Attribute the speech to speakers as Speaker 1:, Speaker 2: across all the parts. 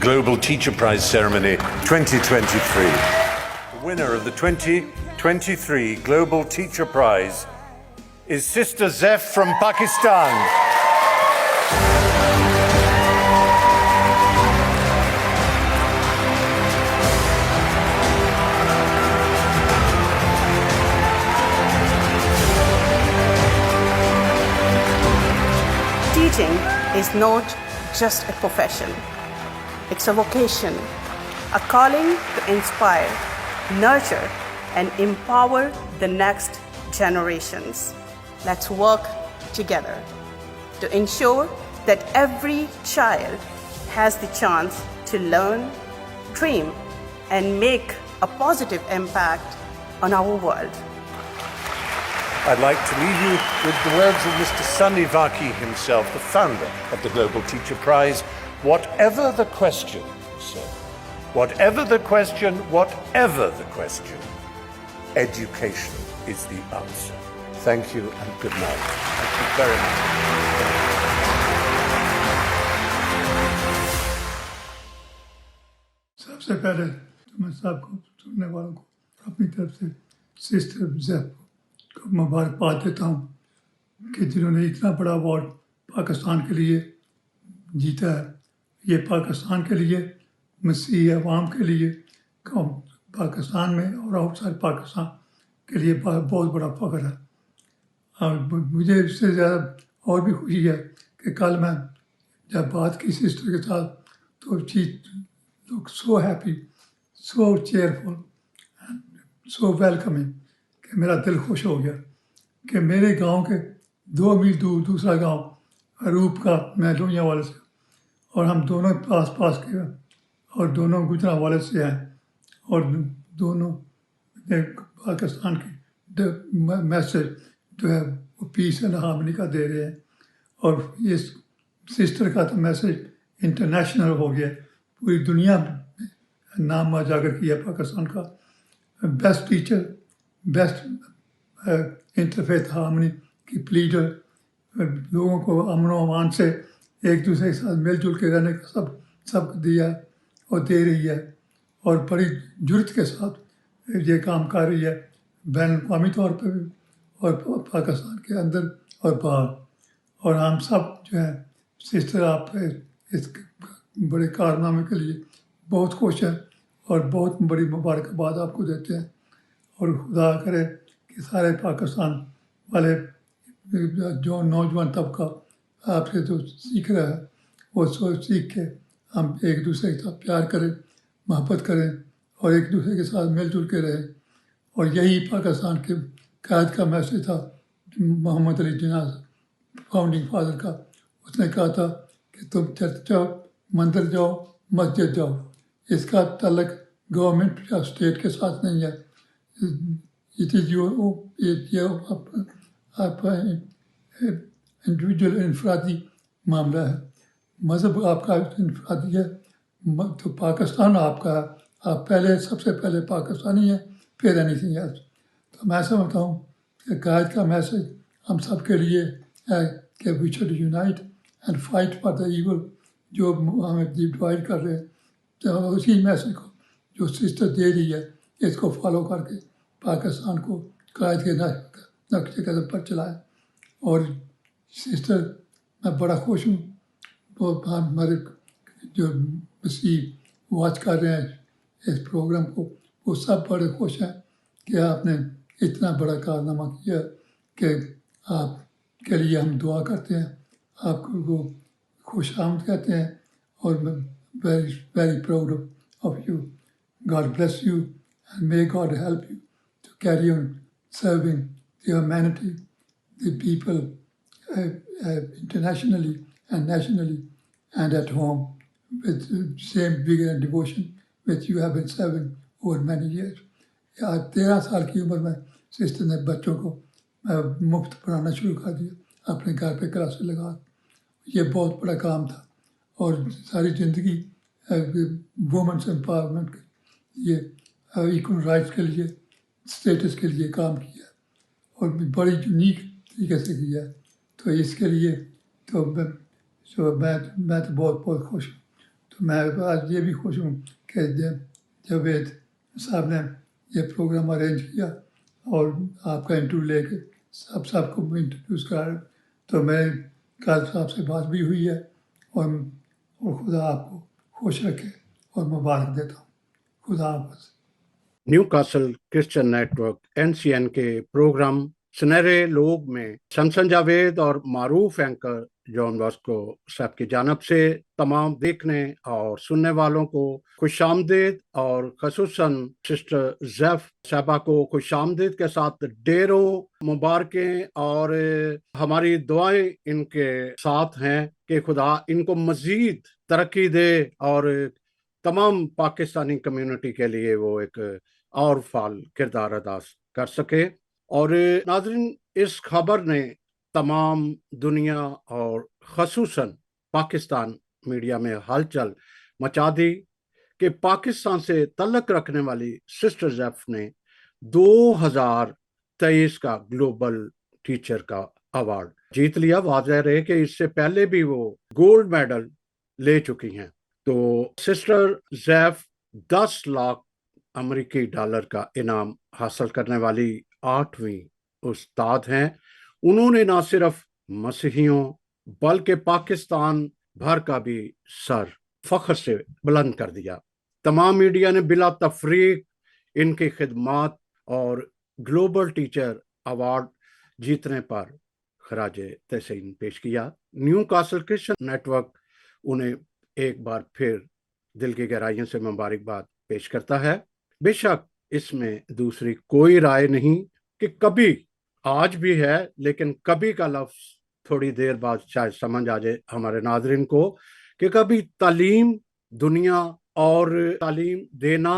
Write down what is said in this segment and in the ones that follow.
Speaker 1: Global Teacher Prize Ceremony 2023. The winner of the 2023 Global Teacher Prize is Sister Zef from Pakistan.
Speaker 2: Teaching is not just a profession. It's a vocation, a calling to inspire, nurture, and empower the next generations. Let's work together to ensure that every child has the chance to learn, dream, and make a positive impact on our world.
Speaker 1: I'd like to leave you with the words of Mr. Sunny Vaki himself, the founder of the Global Teacher Prize. Whatever the question, sir, whatever the question, education is the answer. Thank you and good night. Thank you very much.
Speaker 3: सबसे पहले तो मैं सबको सुनने वालों को अपनी तरफ से सिस्टर ज़ेफ को मुबारकबाद देता हूँ कि जिन्होंने इतना बड़ा अवार्ड पाकिस्तान के लिए जीता है। ये पाकिस्तान के लिए, मसीही अवाम के लिए, पाकिस्तान में और आउटसाइड पाकिस्तान के लिए बहुत बड़ा फ़ख्र है। और मुझे इससे ज़्यादा और भी खुशी है कि कल मैं जब बात की सिस्टर के साथ तो she look so happy, so cheerful and so welcoming कि मेरा दिल खुश हो गया कि मेरे गांव के 2 मील दूर दूसरा गांव अरूप का, मैं लोहिया वाले से, और हम दोनों पास के और दोनों गुजरांवाले से हैं और दोनों पाकिस्तान की मैसेज जो है वो पीस एंड हार्मनी का दे रहे हैं। और इस सिस्टर का तो मैसेज इंटरनेशनल हो गया, पूरी दुनिया में नाम उजागर किया पाकिस्तान का। Best teacher, best interfaith harmony की प्लीडर, लोगों को अमन व अमान से एक दूसरे के साथ मिलजुल के रहने का सब दिया और दे रही है और बड़ी जुर्रत के साथ ये काम कर रही है, बैन अवी तौर पर भी और पाकिस्तान के अंदर और बाहर। और हम सब जो है सिस्टर आप इस बड़े कारनामे के लिए बहुत खुश हैं और बहुत बड़ी मुबारकबाद आपको देते हैं। और खुदा करे कि सारे पाकिस्तान वाले जो नौजवान तबका आपसे जो सीख रहा है वो सीख के हम एक दूसरे के साथ प्यार करें, मोहब्बत करें और एक दूसरे के साथ मिलजुल के रहें। और यही पाकिस्तान के कायद का मैसेज था मोहम्मद अली जिन्ना फाउंडिंग फादर का। उसने कहा था कि तुम चर्च जाओ, मंदिर जाओ, मस्जिद जाओ। इसका ताल्लुक गवर्नमेंट या स्टेट के साथ नहीं है। इट इज़ इंडिविजुअल इनफरादी मामला है। मज़हब आपका इनफरादी है तो पाकिस्तान आपका है। आप सबसे पहले पाकिस्तानी हैं, फिर एनीथिंग एल्स। तो मैं समझता हूँ कि कायद का मैसेज हम सब के लिए है कि we should unite and fight for the evil जो हमें डिवाइड कर रहे हैं। तो उसी मैसेज को जो सिस्टर दे रही है इसको फॉलो करके पाकिस्तान को कायद के नक्शे कदम पर चलाएं। और सिस्टर मैं बड़ा खुश हूँ, वो हमारे जो मसीह वॉच कर रहे हैं इस प्रोग्राम को, वो सब बड़े खुश हैं कि आपने इतना बड़ा कारनामा किया कि आपके लिए हम दुआ करते हैं, आपको वो खुश आमद कहते हैं और very very proud of you. God bless you and may God help you to carry on serving the humanity, the people internationally and nationally and at home with the same vigor and devotion which you have been serving over many years. 13 साल की उम्र में sister ने बच्चों को मुफ्त पढ़ाना शुरू कर दिया अपने घर पे क्लासेस लगा। ये बहुत बड़ा काम था और सारी ज़िंदगी वुमेन्स एम्पावरमेंट के लिए, इक्वल राइट्स के लिए, स्टेटस के लिए काम किया और बड़ी यूनिक तरीके से किया। तो इसके लिए तो मैं तो बहुत बहुत खुश हूँ। तो तो मैं आज ये भी खुश हूँ कि जावेद साहब ने ये प्रोग्राम अरेंज किया और आपका इंटरव्यू लेके सबको इंट्रोड्यूस करा। तो मैं काज साहब से बात भी हुई है और खुदा आपको खुश रखे और मुबारक देता हूँ। खुदा हाफ़िज़।
Speaker 4: न्यूकासल क्रिश्चियन नेटवर्क NCN के प्रोग्राम सुनहरे लोग में सनसन जावेद और मारूफ एंकर जॉन बॉस्को साहब की जानब से तमाम देखने और सुनने वालों को खुशामदीद और खसूसन सिस्टर जैफ साहबा को खुशामदीद के साथ ढेरों मुबारकें और हमारी दुआएं इनके साथ हैं कि खुदा इनको मजीद तरक्की दे और तमाम पाकिस्तानी कम्युनिटी के लिए वो एक और फाल किरदार अदा कर सके। और नाज़रीन, इस खबर ने तमाम दुनिया और खसूसन पाकिस्तान मीडिया में हलचल मचा दी कि पाकिस्तान से तल्लक रखने वाली सिस्टर जैफ ने 2023 का ग्लोबल टीचर का अवार्ड जीत लिया। वाज़ेह रहे कि इससे पहले भी वो गोल्ड मेडल ले चुकी हैं। तो सिस्टर जैफ 10 लाख अमेरिकी डॉलर का इनाम हासिल करने वाली 8वीं उस्ताद हैं। उन्होंने न सिर्फ मसीहियों बल्कि पाकिस्तान भर का भी सर फख्र से बुलंद कर दिया। तमाम मीडिया ने बिला तफरीक इनकी खिदमात और ग्लोबल टीचर अवार्ड जीतने पर खराज तहसीन पेश किया। न्यूकासल क्रिश्चियन नेटवर्क उन्हें एक बार फिर दिल की गहराइयों से मुबारकबाद पेश करता है। बेशक इसमें दूसरी कोई राय नहीं कि कभी, आज भी है लेकिन कभी का लफ्ज थोड़ी देर बाद शायद समझ आ जाए हमारे नाज़रीन को कि कभी तालीम दुनिया और तालीम देना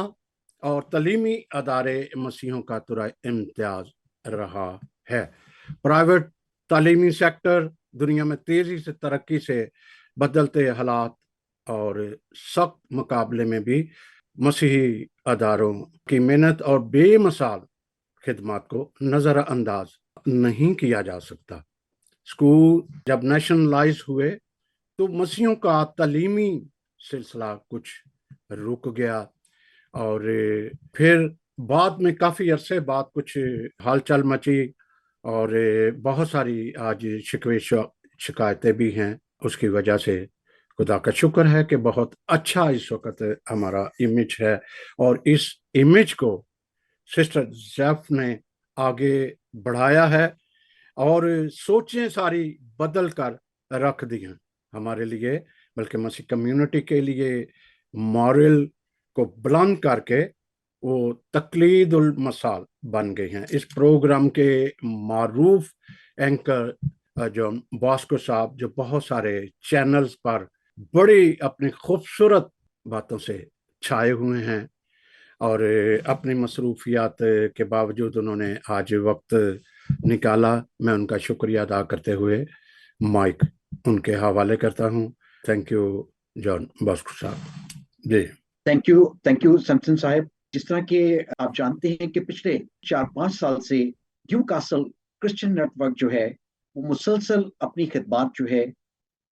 Speaker 4: और तालीमी अदारे मसीहों का तुरा इम्तियाज रहा है। प्राइवेट तालीमी सेक्टर दुनिया में तेजी से तरक्की से बदलते हालात और सख्त मुकाबले में भी मसीही अदारों की मेहनत और बेमिसाल खिदमत को नज़रअंदाज नहीं किया जा सकता। स्कूल जब नेशनलाइज हुए तो मसीहों का तालीमी सिलसिला कुछ रुक गया और फिर बाद में काफ़ी अरसे बाद कुछ हलचल मची और बहुत सारी आज शिकवे शिकायतें भी हैं। उसकी वजह से खुदा का शुक्र है कि बहुत अच्छा इस वक्त हमारा इमेज है और इस इमेज को सिस्टर जैफ ने आगे बढ़ाया है और सोचें सारी बदल कर रख दी हैं हमारे लिए, बल्कि मसीह कम्युनिटी के लिए मॉरल को बुलंद करके वो तकलीदुल मसाल बन गए हैं। इस प्रोग्राम के मारूफ एंकर जॉन बॉस्को साहब जो बहुत सारे चैनल्स पर बड़ी अपनी खूबसूरत बातों से छाए हुए हैं और अपनी मसरूफियात के बावजूद उन्होंने आज वक्त निकाला, मैं उनका शुक्रिया अदा करते हुए माइक उनके हवाले करता हूं। थैंक यू जॉन बॉस्को साहब जी।
Speaker 5: थैंक यू सनसन साहब। जिस तरह के आप जानते हैं कि पिछले 4-5 साल से न्यूकासल क्रिश्चियन नेटवर्क जो है वो मुसलसल अपनी खिदमत जो है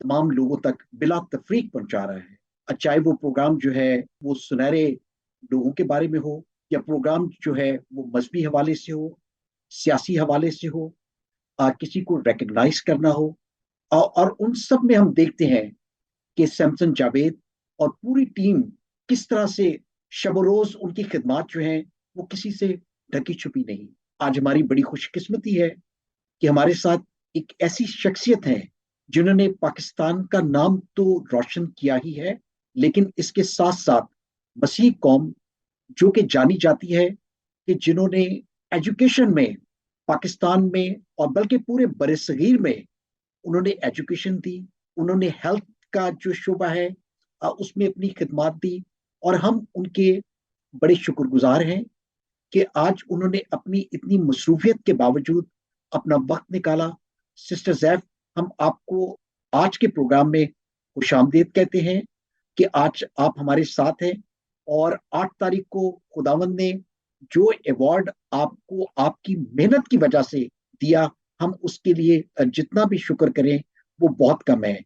Speaker 5: तमाम लोगों तक बिला तफरीक पहुंचा रहा है। चाहे वो प्रोग्राम जो है वो सुनहरे लोगों के बारे में हो या प्रोग्राम जो है वो मजहबी हवाले से हो, सियासी हवाले से हो, किसी को रिकग्नाइज करना हो, और उन सब में हम देखते हैं कि सैमसन जावेद और पूरी टीम किस तरह से शब रोज उनकी खिदमत जो है वो किसी से ढकी छुपी नहीं। आज हमारी बड़ी खुशकिस्मती है कि हमारे साथ एक ऐसी शख्सियत है जिन्होंने पाकिस्तान का नाम तो रोशन किया ही है, लेकिन इसके साथ साथ मसीह कौम जो कि जानी जाती है कि जिन्होंने एजुकेशन में पाकिस्तान में और बल्कि पूरे बरसगीर में उन्होंने एजुकेशन दी, उन्होंने हेल्थ का जो शोबा है उसमें अपनी खिदमत दी और हम उनके बड़े शुक्रगुजार हैं कि आज उन्होंने अपनी इतनी मसरूफियत के बावजूद अपना वक्त निकाला। सिस्टर जैफ, हम आपको आज के प्रोग्राम में खुशामदीद कहते हैं कि आज आप हमारे साथ हैं और 8 तारीख को खुदावंद ने जो अवार्ड आपको आपकी मेहनत की वजह से दिया, हम उसके लिए जितना भी शुक्र करें वो बहुत कम है।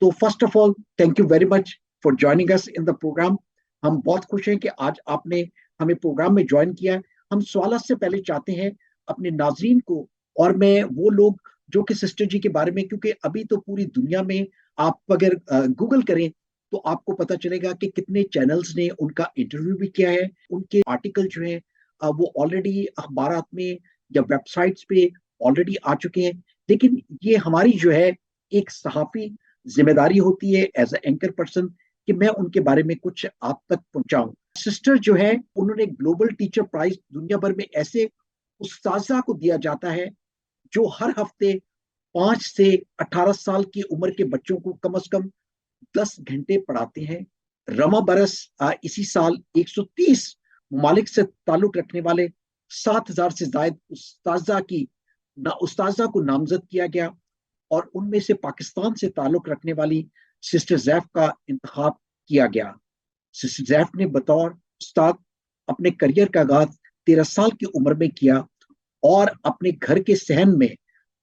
Speaker 5: तो first of all thank you very much for joining us in the program. हम बहुत खुश हैं कि आज आपने हमें प्रोग्राम में ज्वाइन किया है। हम सवाल से पहले चाहते हैं अपने नाजरीन को, और मैं वो लोग जो कि सिस्टर जी के बारे में, क्योंकि अभी तो पूरी दुनिया में आप अगर गूगल करें तो आपको पता चलेगा कि कितने चैनल्स ने उनका इंटरव्यू भी किया है। उनके आर्टिकल जो है वो ऑलरेडी अखबारात में या वेबसाइट्स पे ऑलरेडी आ चुके हैं। लेकिन ये हमारी जो है एक सहाफी जिम्मेदारी होती है एज ए एंकर पर्सन कि मैं उनके बारे में कुछ आप तक पहुंचाऊं। सिस्टर जो है उन्होंने ग्लोबल टीचर प्राइज दुनिया भर में ऐसे उस्ताजा को दिया जाता है जो हर हफ्ते 5 से 18 साल की उम्र के बच्चों को कम से कम 10 घंटे पढ़ाते हैं। रमा बरस इसी साल 130 ममालिक से ताल्लुक रखने वाले 7,000 से ज्यादा उस्ताजा को नामजद किया गया और उनमें से पाकिस्तान से ताल्लुक रखने वाली सिस्टर जैफ का इंतखाब किया गया। सिस्टर जैफ ने बतौर उस्ताद अपने करियर का आगाज 13 साल की उम्र में किया और अपने घर के सहन में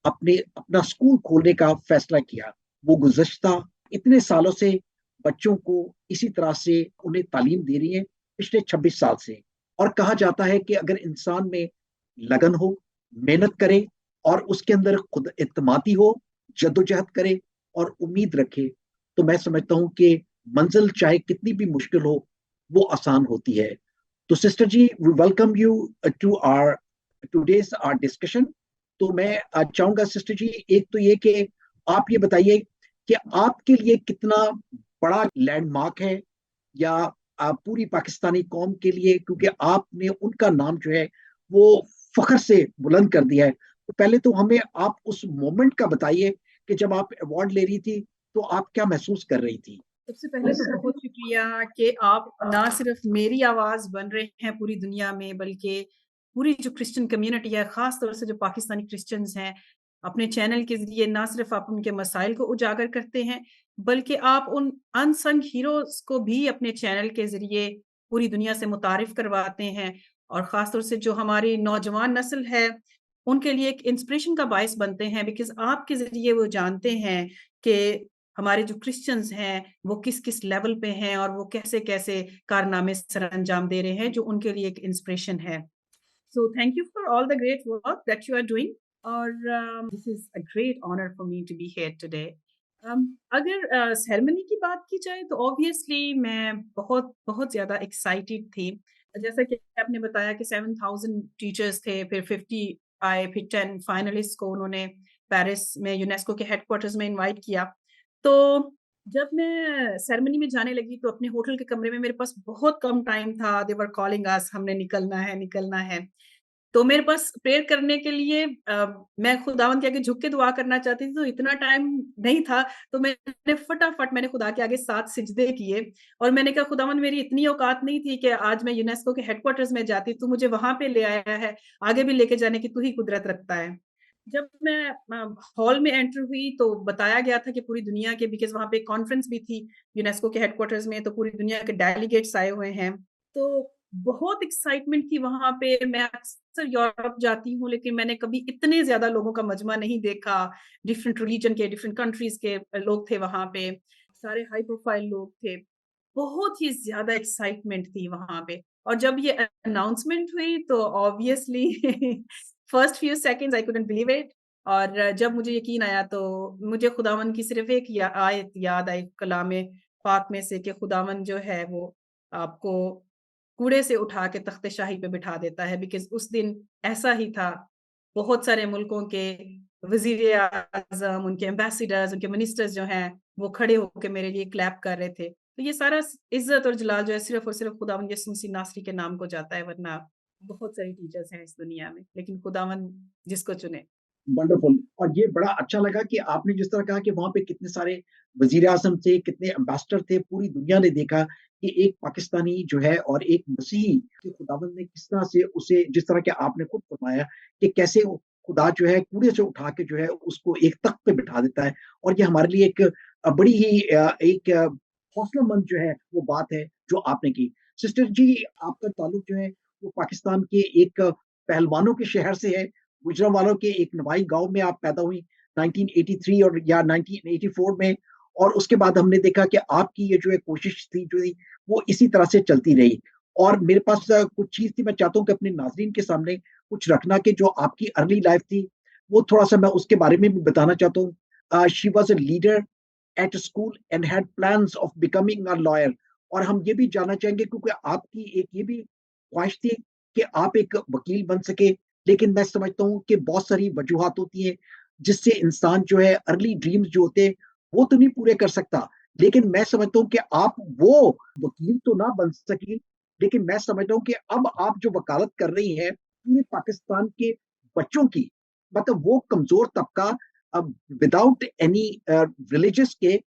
Speaker 5: अपना स्कूल खोलने का फैसला किया। वो गुज़श्ता इतने सालों से बच्चों को इसी तरह से उन्हें तालीम दे रही है, पिछले 26 साल से। और कहा जाता है कि अगर इंसान में लगन हो, मेहनत करे और उसके अंदर खुद एतमादी हो, जद्दोजहद करे और उम्मीद रखे, तो मैं समझता हूँ कि मंजिल चाहे कितनी भी मुश्किल हो वो आसान होती है। तो sister ji, we welcome you to our today's our discussion. तो मैं चाहूंगा सिस्टर जी, एक तो ये कि आप ये बताइए कि आपके लिए कितना बड़ा लैंडमार्क है या पूरी पाकिस्तानी कौम के लिए, क्योंकि आपने उनका नाम जो है वो फख्र से बुलंद कर दिया है। तो पहले तो हमें आप उस मोमेंट का बताइए कि जब आप अवार्ड ले रही थी तो आप क्या महसूस कर रही थी।
Speaker 6: सबसे पहले तो बहुत शुक्रिया कि आप ना सिर्फ मेरी आवाज बन रहे हैं पूरी दुनिया में, बल्कि पूरी जो क्रिश्चियन कम्युनिटी है, खास तौर से जो पाकिस्तानी क्रिश्चियंस हैं, अपने चैनल के जरिए ना सिर्फ आप उनके मसाइल को उजागर करते हैं, बल्कि आप उन अनसंग हीरोज को भी अपने चैनल के जरिए पूरी दुनिया से मुतारिफ करवाते हैं। और खास तौर से जो हमारी नौजवान नस्ल है उनके लिए एक इंस्पिरेशन का बायस बनते हैं, बिकॉज आपके जरिए वो जानते हैं कि हमारे जो क्रिश्चियंस हैं वो किस किस लेवल पे हैं और वो कैसे कैसे कारनामे सर अंजाम दे रहे हैं जो उनके लिए एक इंस्पिरेशन है। So thank you for all the great work that you are doing, और this is a great honour for me to be here today. अगर सेरेमनी की बात की जाए तो ऑब्वियसली मैं बहुत बहुत ज़्यादा एक्साइटेड थी। जैसा कि आपने बताया कि 7,000 टीचर्स थे, फिर 50 आए, फिर 10 फाइनलिस्ट को उन्होंने पेरिस में यूनेस्को के हेडक्वार्टर्स में इनवाइट किया। तो जब मैं सेरेमनी में जाने लगी तो अपने होटल के कमरे में मेरे पास बहुत कम टाइम था। दे वर कॉलिंग अस, हमने निकलना है, निकलना है। तो मेरे पास प्रेयर करने के लिए मैं खुदावंद के आगे झुक के दुआ करना चाहती थी, तो इतना टाइम नहीं था। तो मैंने फटाफट खुदा के आगे 7 सिजदे किए और मैंने कहा, खुदावंद मेरी इतनी औकात नहीं थी कि आज मैं यूनेस्को के हेडक्वार्टर्स में जाती, तू मुझे वहाँ पे ले आया है, आगे भी लेके जाने की तू ही कुदरत रखता है। जब मैं हॉल में एंटर हुई तो बताया गया था कि पूरी दुनिया के, बिकॉज़ वहाँ पे कॉन्फ्रेंस भी थी यूनेस्को के हेडक्वार्टर्स में, तो पूरी दुनिया के डेलीगेट्स आए हुए हैं। तो बहुत एक्साइटमेंट थी वहाँ पे। मैं अक्सर यूरोप जाती हूँ, लेकिन मैंने कभी इतने ज़्यादा लोगों का मजमा नहीं देखा। डिफरेंट रिलीजन के, डिफरेंट कंट्रीज़ के लोग थे वहाँ पे, सारे हाई प्रोफाइल लोग थे। बहुत ही ज़्यादा एक्साइटमेंट थी वहाँ पे। और जब ये अनाउंसमेंट हुई तो obviously first few seconds I couldn't believe it. और जब मुझे यकीन आया तो मुझे खुदावंद की सिर्फ एक आयत याद आई कलामे पाक में से कि खुदावंद जो है वो आपको कूड़े से उठा के तख्ते शाही पे बिठा देता है। बिकॉज़ उस दिन ऐसा ही था, बहुत सारे मुल्कों के वज़ीर-ए-आज़म, उनके एम्बेसडर्स, उनके मिनिस्टर्स जो हैं वो खड़े होके मेरे लिए क्लैप कर रहे थे। तो ये सारा इज़्ज़त और जलाल जो है सिर्फ़ और सिर्फ़ खुदावंद यीशु मसीह नासरी के नाम को जाता है, वरना बहुत सारी टीचर्स हैं इस दुनिया में, लेकिन खुदावंद जिसको चुने।
Speaker 5: वंडरफुल। और ये बड़ा अच्छा लगा कि आपने जिस तरह कहा कि वहां पे कितने सारे वजीर आजम थे, कितने एम्बेसडर थे, पूरी दुनिया ने देखा कि एक पाकिस्तानी जो है और एक मसीही कि खुदावंद ने किस तरह से उसे, जिस तरह के आपने खुद फरमाया कि कैसे खुदा जो है कूड़े से उठा के जो है उसको एक तख्त पे बिठा देता है। और ये हमारे लिए एक बड़ी ही एक हौसलामंद जो है वो बात है जो आपने की। सिस्टर जी, आपका ताल्लुक जो है वो पाकिस्तान के एक पहलवानों के शहर से है। गुजरांवालों के एक नवाई गांव में आप पैदा हुई 1983 और या 1984 में, और उसके बाद हमने देखा कि आपकी ये जो है कोशिश थी जो वो इसी तरह से चलती रही। और मेरे पास कुछ चीज़ थी, मैं चाहता हूँ कि अपने नाज़रीन के सामने कुछ रखना कि जो आपकी अर्ली लाइफ़ थी, वो थोड़ा-सा मैं उसके बारे में भी बताना चाहता हूँ। She was a leader at school and had plans of becoming a lawyer. और हम ये भी जानना चाहेंगे क्योंकि आपकी एक ये भी ख्वाहिश थी कि आप एक वकील बन सके, लेकिन मैं समझता हूँ कि बहुत सारी वजूहात होती हैं, जिससे इंसान जो है अर्ली ड्रीम्स जो होते हैं, वो तो नहीं पूरे कर सकता। लेकिन मैं समझता हूँ कि आप वो वकील तो ना बन सकी, लेकिन मैं समझता हूँ कि अब आप जो वकालत कर रही हैं, पूरे पाकिस्तान के बच्चों की, मतलब वो कमज़ोर तबका अब विदाउट एनी रिलिजियस के,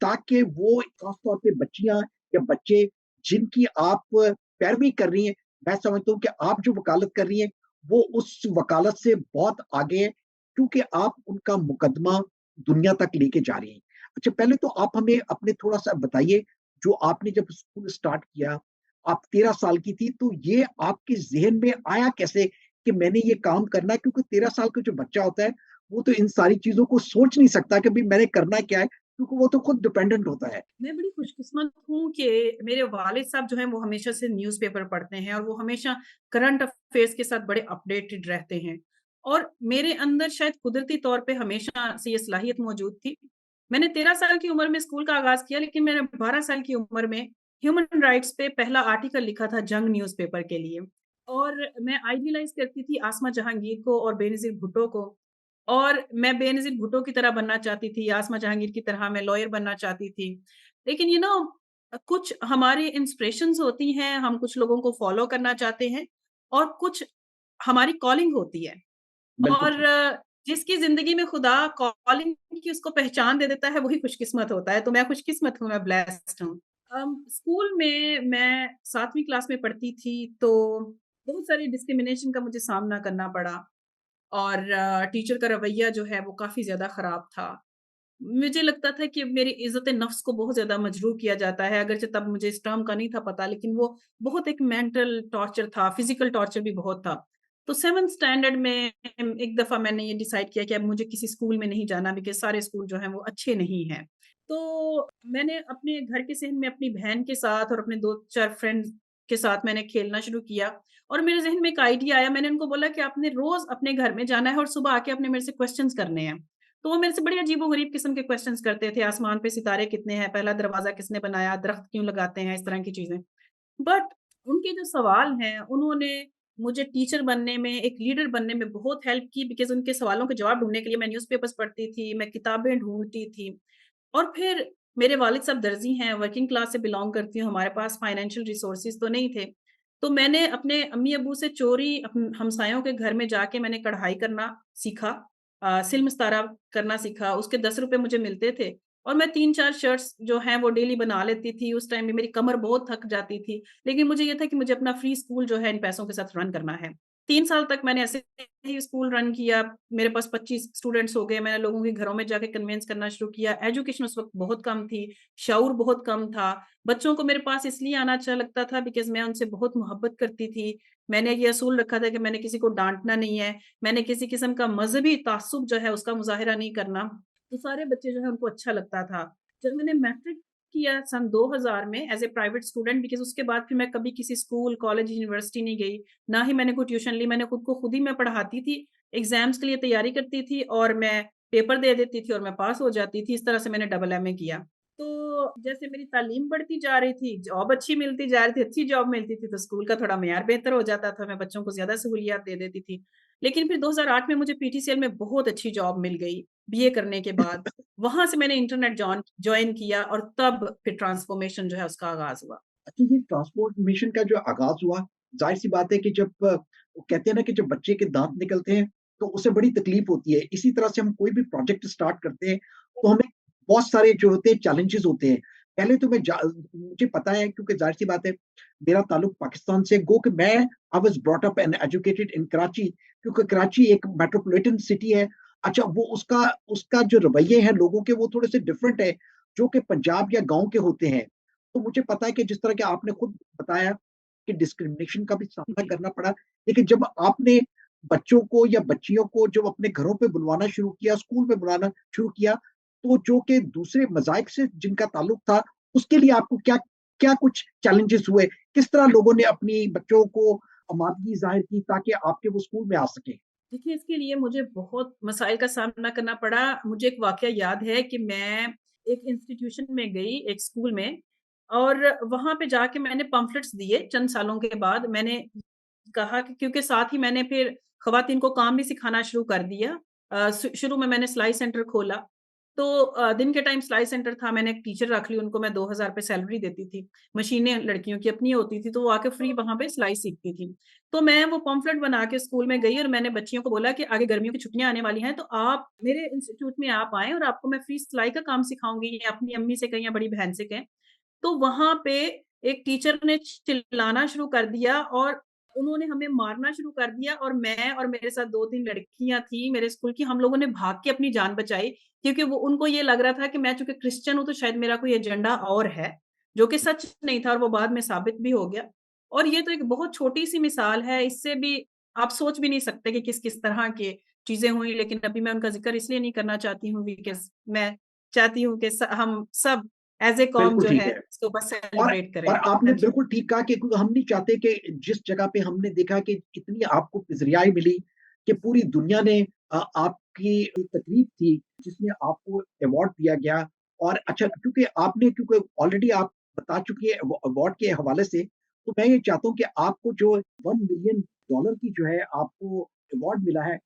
Speaker 5: ताकि वो खास तौर पे बच्चियां या बच्चे जिनकी आप पैरवी कर रही हैं, मैं समझता हूँ कि आप जो वकालत कर रही हैं वो उस वकालत से बहुत आगे है, क्योंकि आप उनका मुकदमा दुनिया तक लेके जा रही हैं। अच्छा, पहले तो आप हमें अपने थोड़ा सा बताइए, जो आपने जब स्कूल स्टार्ट किया, आप 13 साल की थी, तो ये आपके जहन में आया कैसे कि मैंने ये काम करना है? क्योंकि 13 साल का जो बच्चा होता है वो तो इन सारी चीजों को सोच नहीं सकता कि भाई मैंने करना क्या है, क्योंकि वो तो खुद डिपेंडेंट होता है।
Speaker 6: मैं बड़ी खुशकिस्मत हूँ कि मेरे वालिद साहब जो हैं वो हमेशा से न्यूज़पेपर पढ़ते हैं और वो हमेशा करंट अफेयर्स के साथ बड़े अपडेटेड रहते हैं। और मेरे अंदर शायद कुदरती तौर पे हमेशा से ये सलाहियत मौजूद थी। मैंने 13 साल की उम्र में स्कूल का आगाज़ किया, लेकिन मैंने 12 साल की उम्र में ह्यूमन राइट्स पे पहला आर्टिकल लिखा था जंग न्यूज़पेपर के लिए। और मैं आइडियलाइज़ करती थी आसमा जहांगीर को और बेनज़ीर भुट्टो को। और मैं बेनज़ीर भुट्टो की तरह बनना चाहती थी, आसमा जहांगीर की तरह मैं लॉयर बनना चाहती थी। लेकिन कुछ हमारी इंस्पिरेशंस होती हैं, हम कुछ लोगों को फ़ॉलो करना चाहते हैं और कुछ हमारी कॉलिंग होती है।
Speaker 5: बिल्कुल
Speaker 6: और
Speaker 5: ठीक।
Speaker 6: जिसकी ज़िंदगी में खुदा कॉलिंग की उसको पहचान दे देता है, वही खुशकिस्मत होता है। तो मैं खुशकिस्मत हूँ, मैं ब्लेस्ड हूँ। स्कूल में मैं 7वीं क्लास में पढ़ती थी, तो बहुत सारी डिस्क्रिमिनेशन का मुझे सामना करना पड़ा और टीचर का रवैया जो है वो काफ़ी ज़्यादा ख़राब था। मुझे लगता था कि मेरी इज़्ज़त-ए-नफ़्स को बहुत ज़्यादा मजरूह किया जाता है, अगरचे तब मुझे इस टर्म का नहीं था पता, लेकिन वो बहुत एक मेंटल टॉर्चर था, फिज़िकल टॉर्चर भी बहुत था। तो 7th स्टैंडर्ड में एक दफ़ा मैंने ये डिसाइड किया कि अब मुझे किसी स्कूल में नहीं जाना, बिकॉज़ सारे स्कूल जो हैं वो अच्छे नहीं हैं। तो मैंने अपने घर के सहन में अपनी बहन के साथ और अपने 2-4 फ्रेंड्स के साथ मैंने खेलना शुरू किया और मेरे ज़हन में एक आइडिया आया, मैंने उनको बोला कि आपने रोज़ अपने घर में जाना है और सुबह आके आपने मेरे से क्वेश्चन्स करने हैं। तो वो मेरे से बड़ी अजीबो-गरीब किस्म के क्वेश्चन्स करते थे, आसमान पे सितारे कितने हैं, पहला दरवाज़ा किसने बनाया, दरख्त क्यों लगाते हैं, इस तरह की चीज़ें। बट उनके जो सवाल हैं, उन्होंने मुझे टीचर बनने में, एक लीडर बनने में बहुत हेल्प की, बिकॉज़ उनके सवालों के जवाब ढूँढने के लिए मैं न्यूज़पेपर्स पढ़ती थी, मैं किताबें ढूँढती थी। और फिर मेरे वालिद साहब दर्जी हैं, वर्किंग क्लास से बिलॉन्ग करती हूँ, हमारे पास फाइनेंशियल रिसोर्सेज़ तो नहीं थे। तो मैंने अपने अम्मी-अब्बू से चोरी हमसायों के घर में जाके मैंने कढ़ाई करना सीखा, सिल-सितारा करना सीखा, उसके ₹10 मुझे मिलते थे और मैं 3-4 शर्ट्स जो हैं वो डेली बना लेती थी। उस टाइम में मेरी कमर बहुत थक जाती थी, लेकिन मुझे ये था कि मुझे अपना फ्री स्कूल जो है इन पैसों के साथ रन करना है। 3 साल तक मैंने ऐसे ही स्कूल रन किया, मेरे पास 25 स्टूडेंट्स हो गए, मैंने लोगों के घरों में जाके कन्विंस करना शुरू किया। एजुकेशन उस वक़्त बहुत कम थी, शऊर बहुत कम था। बच्चों को मेरे पास इसलिए आना अच्छा लगता था बिकॉज़ मैं उनसे बहुत मोहब्बत करती थी। मैंने ये असूल रखा था कि मैंने किसी को डाँटना नहीं है, मैंने किसी किस्म का मज़हबी ताज्जुब जो है उसका मुज़ाहिरा नहीं करना। तो सारे बच्चे जो हैं उनको अच्छा लगता था। जब मैंने मैट्रिक किया सन 2000 में as a private student, because उसके बाद फिर मैं कभी किसी स्कूल, कॉलेज, यूनिवर्सिटी नहीं गई, ना ही मैंने कोई ट्यूशन ली, मैंने खुद को खुद ही मैं पढ़ाती थी, एग्ज़ाम्स के लिए तैयारी करती थी और मैं पेपर दे देती थी और मैं पास हो जाती थी। इस तरह से मैंने डबल एमए किया। तो जैसे मेरी तालीम बढ़ती जा रही थी, जॉब अच्छी मिलती जा रही थी, अच्छी जॉब मिलती थी, तो स्कूल का थोड़ा मयार बेहतर हो जाता था, मैं बच्चों को ज़्यादा सहूलियत दे देती थी। लेकिन फिर 2008 में मुझे पीटीसीएल में बहुत अच्छी जॉब मिल गई, बीए करने के बाद। वहाँ से मैंने इंटरनेट जॉइन किया और तब फिर ट्रांसफ़ॉर्मेशन जो है उसका आगाज़ हुआ।
Speaker 5: अच्छा, ये ट्रांसफॉर्मेशन का जो आगाज़ हुआ, ज़ाहिर-सी बात है कि जब वो कहते हैं ना कि जब बच्चे के दाँत निकलते हैं, तो उसे बड़ी तकलीफ़ होती है। इसी तरह से हम कोई भी प्रोजेक्ट स्टार्ट करते हैं, तो हमें बहुत सारे जो होते हैं चैलेंजेज़ होते हैं। पहले तो मुझे पता है, क्योंकि ज़ाहिर-सी बात है, मेरा ताल्लुक पाकिस्तान से, गो कि मैं I was brought up and educated इन कराची, क्योंकि कराची एक मेट्रोपॉलिटन सिटी है। अच्छा, वो उसका उसका जो रवैये हैं लोगों के, वो थोड़े-से डिफरेंट है, जो कि पंजाब या गाँव के होते हैं। तो मुझे पता है कि जिस तरह के आपने खुद बताया कि डिस्क्रिमिनेशन का भी सामना
Speaker 6: जी।
Speaker 5: करना पड़ा, लेकिन जब आपने बच्चों को या बच्चियों को जब अपने घरों पे बुलवाना शुरू किया, स्कूल में बुलाना शुरू किया, तो जो कि दूसरे मज़ाहिब से जिनका ताल्लुक था, उसके लिए आपको क्या क्या कुछ चैलेंजेस हुए? किस तरह लोगों ने अपनी बच्चों को आमादगी ज़ाहिर की ताकि आपके वो स्कूल में आ सकें?
Speaker 6: देखिए, इसके लिए मुझे बहुत मसाइल का सामना करना पड़ा। मुझे एक वाक़या याद है कि मैं एक इंस्टीट्यूशन में गई, एक स्कूल में, और वहाँ पे जाके मैंने पम्फलेट्स दिए चंद सालों के बाद। मैंने कहा कि क्योंकि साथ ही मैंने फिर ख़वातीन को काम भी सिखाना शुरू कर दिया। शुरू में मैंने सिलाई सेंटर खोला, तो दिन के टाइम सिलाई सेंटर था, मैंने एक टीचर रख ली, उनको मैं 2000 रुपए सैलरी देती थी। मशीनें लड़कियों की अपनी होती थी, तो वो आके फ्री वहाँ पे सिलाई सीखती थी। तो मैं वो पम्फलेट बना के स्कूल में गई और मैंने बच्चियों को बोला कि आगे गर्मियों की छुट्टियाँ आने वाली हैं, तो आप मेरे इंस्टीट्यूट में आप आएँ और आपको मैं फ्री सिलाई का काम सिखाऊँगी, या अपनी अम्मी से कहें या बड़ी बहन से कहें। तो वहाँ पे एक टीचर ने चिल्लाना शुरू कर दिया और उन्होंने हमें मारना शुरू कर दिया, और मैं और मेरे साथ 2-3 लड़कियाँ थी मेरे स्कूल की, हम लोगों ने भाग के अपनी जान बचाई, क्योंकि वो उनको ये लग रहा था कि मैं चूँकि क्रिश्चियन हूँ तो शायद मेरा कोई एजेंडा और है, जो कि सच नहीं था और वो बाद में साबित भी हो गया। और ये तो एक बहुत छोटी-सी मिसाल है, इससे भी आप सोच भी नहीं सकते कि किस-किस तरह की चीज़ें हुई, लेकिन अभी मैं उनका ज़िक्र इसलिए नहीं करना चाहती हूँ बिकॉज़ मैं चाहती हूँ कि हम सब एज़ ए कौम
Speaker 5: बिल्कुल
Speaker 6: जो
Speaker 5: ठीक
Speaker 6: है
Speaker 5: है।
Speaker 6: इसको बस
Speaker 5: और
Speaker 6: सेलिब्रेट करें।
Speaker 5: और आपने
Speaker 6: हाँ जी।
Speaker 5: बिल्कुल ठीक कहा कि हम नहीं चाहते कि जिस जगह पे हमने देखा कि इतनी आपको पिज़रियाई मिली कि पूरी दुनिया ने आपकी तकरीब थी जिसमें आपको अवार्ड दिया गया। और अच्छा, क्योंकि ऑलरेडी आप बता चुकी है अवार्ड के हवाले से, तो मैं ये चाहता हूँ कि आपको जो $1 मिलियन की जो है आपको अवार्ड मिला है,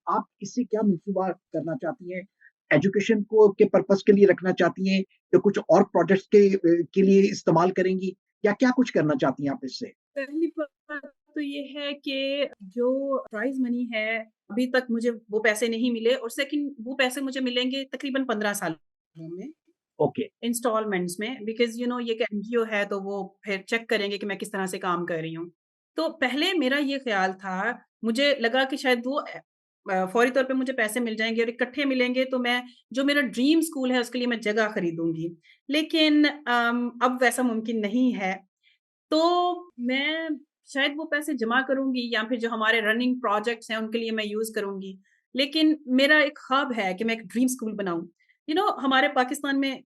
Speaker 5: आप इससे क्या मंसूबा करना चाहती हैं? एजुकेशन को के पर्पज़ के लिए रखना चाहती हैं या कुछ और प्रोजेक्ट्स के लिए इस्तेमाल करेंगी, या क्या कुछ करना चाहती हैं आप इससे?
Speaker 6: पहली बात तो ये है कि जो प्राइज़ मनी है, अभी तक मुझे वो पैसे नहीं मिले, और सेकंड वो पैसे मुझे मिलेंगे तकरीबन 15 सालों में,
Speaker 5: ओके,
Speaker 6: इंस्टॉलमेंट्स में, बिकॉज़ यू नो ये एक एनजीओ है, तो वो फिर चेक करेंगे कि मैं किस तरह से काम कर रही हूँ। तो पहले मेरा ये ख़्याल था, मुझे लगा कि शायद वो फ़ौरी तौर पे मुझे पैसे मिल जाएँगे और इकट्ठे मिलेंगे, तो मैं जो मेरा ड्रीम स्कूल है उसके लिए मैं जगह खरीदूँगी। लेकिन अब वैसा मुमकिन नहीं है। तो मैं शायद वो पैसे जमा करूँगी या फिर जो हमारे रनिंग प्रोजेक्ट्स हैं उनके लिए मैं यूज़ करूँगी। लेकिन मेरा एक ख्वाब है कि मैं एक ड्रीम स्कूल बनाऊँ। यू नो हमारे पाकिस्तान में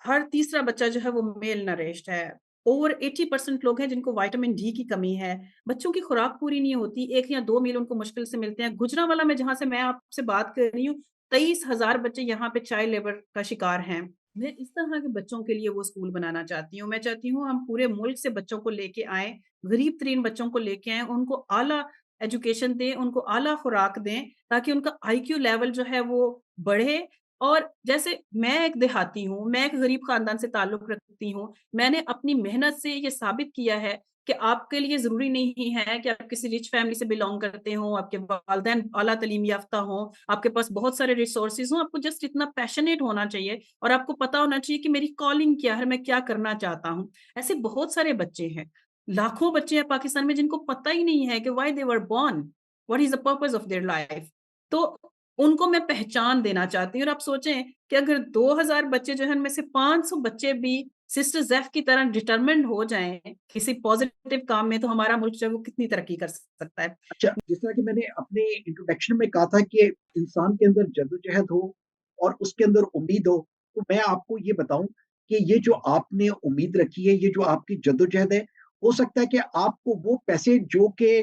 Speaker 6: हर तीसरा बच्चा जो है वो मेल नरिश्ड है। ओवर 80% लोग हैं जिनको विटामिन डी की कमी है। बच्चों की खुराक पूरी नहीं होती, 1 या 2 मील उनको मुश्किल से मिलते हैं। गुजरांवाला में जहाँ से मैं आपसे बात कर रही हूँ, 23,000 बच्चे यहाँ पे चाइल्ड लेबर का शिकार हैं। मैं इस तरह के बच्चों के लिए वो स्कूल बनाना चाहती हूँ। मैं चाहती हूँ हम पूरे मुल्क से बच्चों को लेके आएँ, गरीब-तरीन बच्चों को लेके आएँ, उनको आला एजुकेशन दें, उनको आला खुराक दें, ताकि उनका आईक्यू लेवल जो है वो बढ़े। और जैसे मैं एक देहाती हूँ, मैं एक गरीब खानदान से ताल्लुक़ रखती हूँ। मैंने अपनी मेहनत से ये साबित किया है कि आपके लिए ज़रूरी नहीं है कि आप किसी रिच फैमिली से बिलॉन्ग करते हों, आपके वालिदैन आला तालीम याफ़्ता हों, आपके पास बहुत सारे रिसोर्सेज़ हों, आपको जस्ट इतना पैशनेट होना चाहिए और आपको पता होना चाहिए कि मेरी कॉलिंग क्या है, मैं क्या करना चाहता हूँ। ऐसे बहुत सारे बच्चे हैं, लाखों बच्चे हैं पाकिस्तान में जिनको पता ही नहीं है कि why they were born, what is the purpose of their life. तो उनको मैं पहचान देना चाहती हूँ, और आप सोचें कि अगर 2000 बच्चे जो हैं उनमें से 500 बच्चे भी सिस्टर ज़ैफ़ की तरह डिटरमिन्ड हो जाएँ किसी पॉज़िटिव काम में, तो हमारा मुल्क जो है वो कितनी तरक्की कर सकता है।
Speaker 5: अच्छा, जिस तरह कि मैंने अपने इंट्रोडक्शन में कहा था कि इंसान के अंदर जद्दोजहद हो और उसके अंदर उम्मीद तो मैं आपको ये बताऊँ कि ये जो आपने उम्मीद रखी है, ये जो आपकी जद्दोजहद है, हो सकता है कि आपको वो पैसे जो कि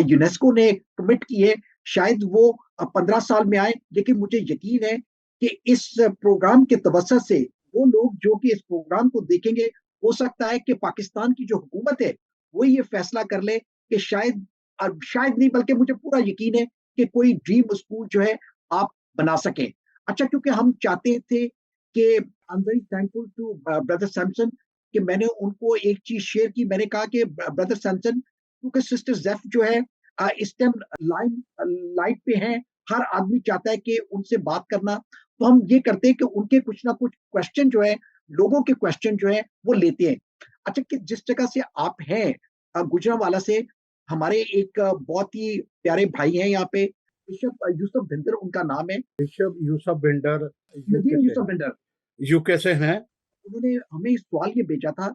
Speaker 5: यूनेस्को ने कमिट किए, शायद वो 15 साल में आए, लेकिन मुझे यकीन है कि इस प्रोग्राम के तवज्जुह से वो लोग जो कि इस प्रोग्राम को देखेंगे, हो सकता है कि पाकिस्तान की जो हुकूमत है, वो ये फैसला कर ले कि शायद नहीं, बल्कि मुझे पूरा यकीन है कि कोई ड्रीम स्कूल जो है आप बना सकें। अच्छा, क्योंकि हम चाहते थे कि I am very thankful to brother Samson कि मैंने उनको एक चीज़ शेयर की। मैंने कहा कि ब्रदर सैमसन, क्योंकि सिस्टर ज़ेफ जो है इस टाइम लाइट पे हैं, हर आदमी चाहता है कि उनसे बात करना, तो हम ये करते हैं कि उनके कुछ ना कुछ क्वेश्चन जो है, लोगों के क्वेश्चन जो है वो लेते हैं। अच्छा, कि जिस जगह से आप हैं गुजरांवाला से, हमारे एक बहुत ही प्यारे भाई हैं यहाँ पे, बिशप यूसुफ भिंदर उनका नाम है।
Speaker 4: Bishop Yusuf builder UK
Speaker 5: Nadeem
Speaker 4: से
Speaker 5: यूसुफ
Speaker 4: हैं।
Speaker 5: भिंडर।
Speaker 4: यूके से हैं।
Speaker 5: उन्होंने हमें सवाल ये भेजा था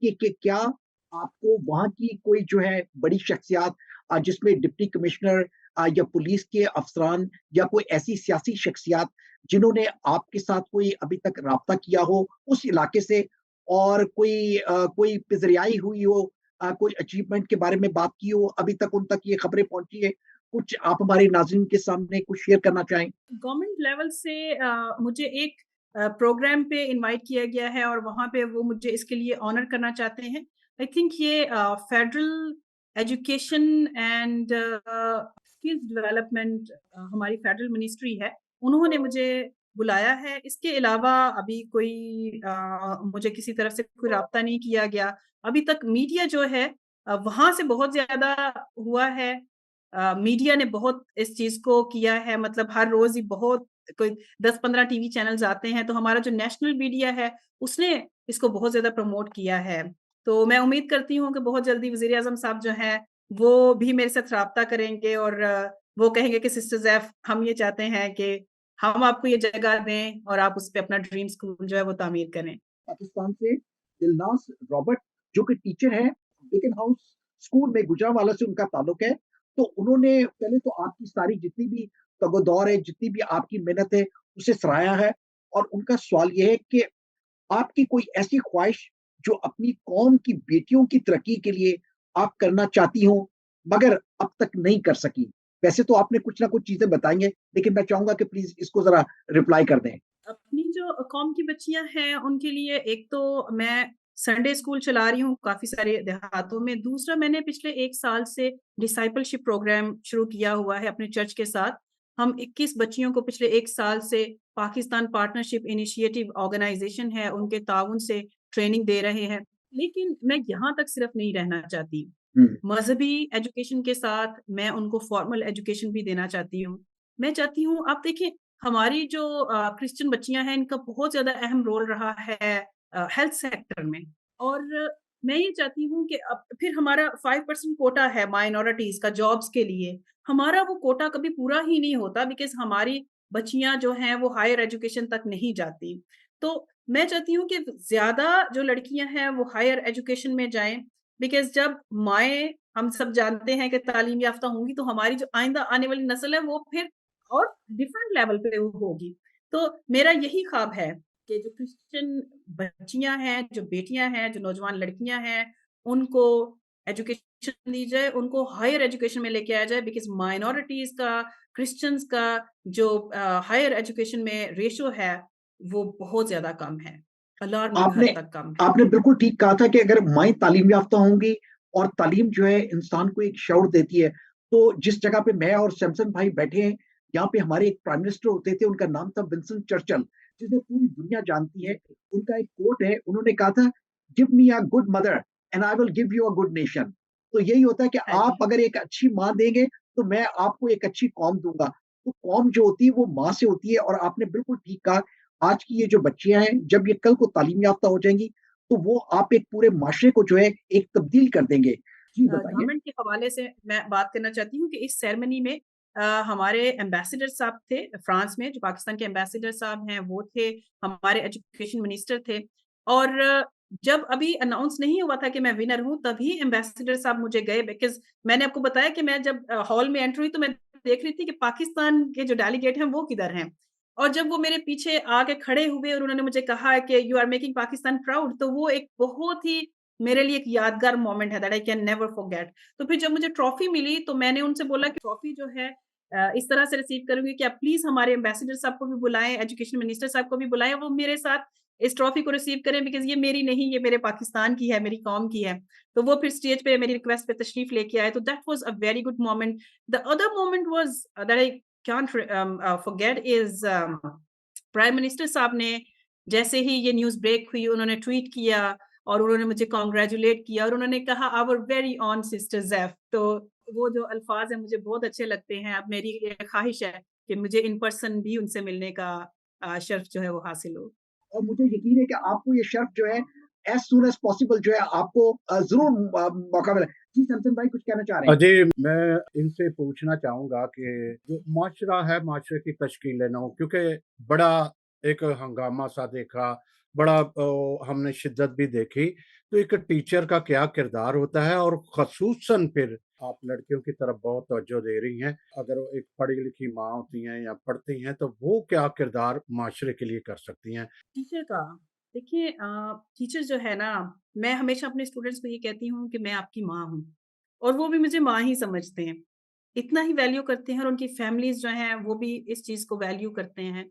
Speaker 5: कि क्या आपको वहाँ की कोई जो है बड़ी शख्सियत, जिसमें डिप्टी कमिश्नर या पुलिस के अफसरान या कोई ऐसी सियासी शख्सियात जिन्होंने आपके साथ कोई अभी तक राब्ता किया हो उस इलाके से, और कोई पिज़रियाई हुई हो, कोई अचीवमेंट के बारे में बात की हो, अभी तक उन तक ये खबरें पहुंची है, कुछ आप हमारे नाज़रीन के सामने कुछ शेयर करना चाहें?
Speaker 6: गवर्नमेंट लेवल से मुझे एक प्रोग्राम पे इनवाइट किया गया है और वहाँ पे वो मुझे इसके लिए ऑनर करना चाहते हैं। आई थिंक ये federal education and skills development हमारी फेडरल मिनिस्ट्री है, उन्होंने मुझे बुलाया है। इसके अलावा अभी कोई मुझे किसी तरफ से कोई राब्ता नहीं किया गया। अभी तक मीडिया जो है वहाँ से बहुत ज़्यादा हुआ है। मीडिया ने बहुत इस चीज़ को किया है, मतलब हर रोज़ ही बहुत कोई 10-15 टीवी चैनल्स आते हैं, तो हमारा जो नेशनल मीडिया है, उसने इसको बहुत ज़्यादा प्रमोट किया है। तो मैं उम्मीद करती हूँ कि बहुत जल्दी वज़ीर-ए-आज़म साहब जो हैं, वो भी मेरे साथ राब्ता करेंगे और वो कहेंगे कि सिस्टर ज़ैफ़, हम ये चाहते हैं कि हम आपको ये जगह दें और आप उस पे अपना ड्रीम स्कूल जो है वो तामीर करें।
Speaker 5: पाकिस्तान से दिलनाज रॉबर्ट, जो कि टीचर है, बेकन हाउस स्कूल में, गुजरांवाला से उनका ताल्लुक है। तो उन्होंने पहले तो आपकी सारी जितनी भी तगोदौर है, जितनी भी आपकी मेहनत है, उसे सराहा है, और उनका सवाल ये है कि आपकी कोई ऐसी ख्वाहिश जो अपनी कौम की बेटियों की तरक्की के लिए आप करना चाहती हो, मगर अब तक नहीं कर सकी? वैसे तो आपने कुछ ना कुछ चीज़ें बताई हैं, लेकिन मैं चाहूँगा कि प्लीज़ इसको ज़रा रिप्लाई कर दें।
Speaker 6: अपनी जो कौम की बच्चियाँ हैं, उनके लिए एक तो मैं संडे स्कूल चला रही हूँ काफ़ी सारे देहातों में। दूसरा, मैंने पिछले 1 साल से डिसाइपलशिप प्रोग्राम शुरू किया हुआ है अपने चर्च के साथ। हम 21 बच्चियों को पिछले 1 साल से पाकिस्तान पार्टनरशिप इनिशिएटिव ऑर्गेनाइज़ेशन है, उनके ताउन से ट्रेनिंग दे रहे हैं। लेकिन मैं यहाँ तक सिर्फ़ नहीं रहना चाहती।
Speaker 5: हुँ,
Speaker 6: मज़हबी एजुकेशन के साथ मैं उनको फॉर्मल एजुकेशन भी देना चाहती हूँ। मैं चाहती हूँ, आप देखिए, हमारी जो क्रिश्चियन बच्चियाँ हैं, इनका बहुत ज़्यादा अहम रोल रहा है हेल्थ सेक्टर में, और मैं ये चाहती हूँ कि अब फिर हमारा 5% कोटा है माइनॉरिटीज़ का जॉब्स के लिए, हमारा वो कोटा कभी पूरा ही नहीं होता बिकॉज़ हमारी बच्चियाँ जो हैं वो हायर एजुकेशन तक नहीं जाती। तो मैं चाहती हूँ कि ज़्यादा जो लड़कियाँ हैं वो हायर एजुकेशन में जाएँ, बिकॉज़ जब माएँ, हम सब जानते हैं कि तालीम याफ़्ता होंगी, तो हमारी जो आइंदा आने वाली नस्ल है वो फिर और डिफरेंट लेवल पे वो होगी। तो मेरा यही ख्वाब है कि जो क्रिश्चियन बच्चियाँ हैं, जो बेटियाँ हैं, जो नौजवान लड़कियाँ हैं, उनको एजुकेशन दी जाए, उनको हायर एजुकेशन में लेके आया जाए, बिकॉज़ माइनॉरिटीज़ का, क्रिश्चियंस का जो हायर एजुकेशन में रेशियो है, वो बहुत ज़्यादा कम है। अलार्मिंग
Speaker 5: आपने
Speaker 6: हद तक कम है।
Speaker 5: आपने बिल्कुल ठीक कहा था कि अगर माएँ तालीम याफ़्ता होंगी, और तालीम जो है इंसान को एक शऊर देती है, तो जिस जगह पे मैं और सैमसन भाई बैठे हैं, यहाँ पे हमारे एक प्राइम मिनिस्टर होते थे, उनका नाम था विंस्टन चर्चिल, जिन्हें पूरी दुनिया जानती है। उनका एक कोट है, उन्होंने कहा था, "give me a good mother and I will give you a good nation." तो यही होता है कि
Speaker 6: हाँ
Speaker 5: आप
Speaker 6: जी।
Speaker 5: अगर एक अच्छी माँ देंगे, तो मैं आपको एक अच्छी कौम दूँगा। तो कौम जो होती है वो माँ से होती है, और आपने बिल्कुल ठीक कहा, आज की ये जो बच्चियाँ हैं, जब ये कल को तालीम याफ़्ता हो जाएँगी, तो वो आप एक पूरे माशरे को जो है एक तब्दील कर देंगे। जी बताइए।
Speaker 6: गवर्नमेंट के हवाले से मैं बात करना चाहती हूँ कि इस सेरेमनी में हमारे एम्बेसडर साहब थे फ्रांस में, जो पाकिस्तान के एम्बेसडर साहब हैं वो थे, हमारे एजुकेशन मिनिस्टर थे, और जब अभी अनाउंस नहीं हुआ था कि मैं विनर हूँ, तभी एम्बेसडर साहब मुझे गए, बिकॉज़ मैंने आपको बताया कि मैं जब हॉल में एंटर हुई तो मैं देख रही थी कि पाकिस्तान के जो डेलीगेट हैं वो किधर हैं। और जब वो मेरे पीछे आके खड़े हुए और उन्होंने मुझे कहा कि you are making Pakistan proud, तो वो एक बहुत ही मेरे लिए एक यादगार मोमेंट है that I can never forget. तो फिर जब मुझे ट्रॉफी मिली तो मैंने उनसे बोला कि ट्रॉफी जो है इस तरह से रिसीव करूँगी कि आप प्लीज़ हमारे एम्बेसडर साहब को भी बुलाएँ, एजुकेशन मिनिस्टर साहब को भी बुलाएँ, वो मेरे साथ इस ट्रॉफी को रिसीव करें, बिकॉज़ ये मेरी नहीं, ये मेरे पाकिस्तान की है, मेरी कौम की है। तो वो फिर स्टेज पे मेरी रिक्वेस्ट पे तशरीफ लेके आए, तो that was a very good moment. The other moment was that I can't forget is prime minister साहब ने जैसे ही ये न्यूज़ ब्रेक हुई, उन्होंने ट्वीट किया और उन्होंने मुझे कांग्रेचुलेट किया और उन्होंने कहा आवर वेरी ओन सिस्टर ज़ैफ। तो वो जो अल्फाज़ हैं मुझे बहुत अच्छे लगते हैं। अब मेरी ये ख़्वाहिश है कि मुझे इन पर्सन भी उनसे मिलने का शर्फ़ जो है वो हासिल हो।
Speaker 5: और मुझे यकीन है कि आपको ये शर्फ जो है एज़ सून एज़ पॉसिबल जो है आपको ज़रूर मौका मिले। जी, सैमसन भाई कुछ कहना चाह रहे हैं?
Speaker 4: जी, मैं इनसे पूछना चाहूँगा कि जो माशरा है, माशरे की तश्कील-ए-नौ, क्योंकि बड़ा एक हंगामा-सा देखा, बड़ा हमने शिद्दत भी देखी। तो एक टीचर का क्या किरदार होता है, और ख़ुसूसन फिर आप लड़कियों की तरफ बहुत तवज्जो दे रही हैं, अगर वो एक पढ़ी-लिखी माँ होती हैं या पढ़ती हैं, तो वो क्या किरदार माशरे के लिए कर सकती हैं?
Speaker 6: टीचर का देखिए टीचर जो है ना, मैं हमेशा अपने स्टूडेंट्स को ये कहती हूँ कि मैं आपकी माँ हूँ और वो भी मुझे माँ ही समझते हैं। इतना ही वैल्यू करते हैं और उनकी फैमिलीज़ जो हैं वो भी इस चीज़ को वैल्यू करते हैं।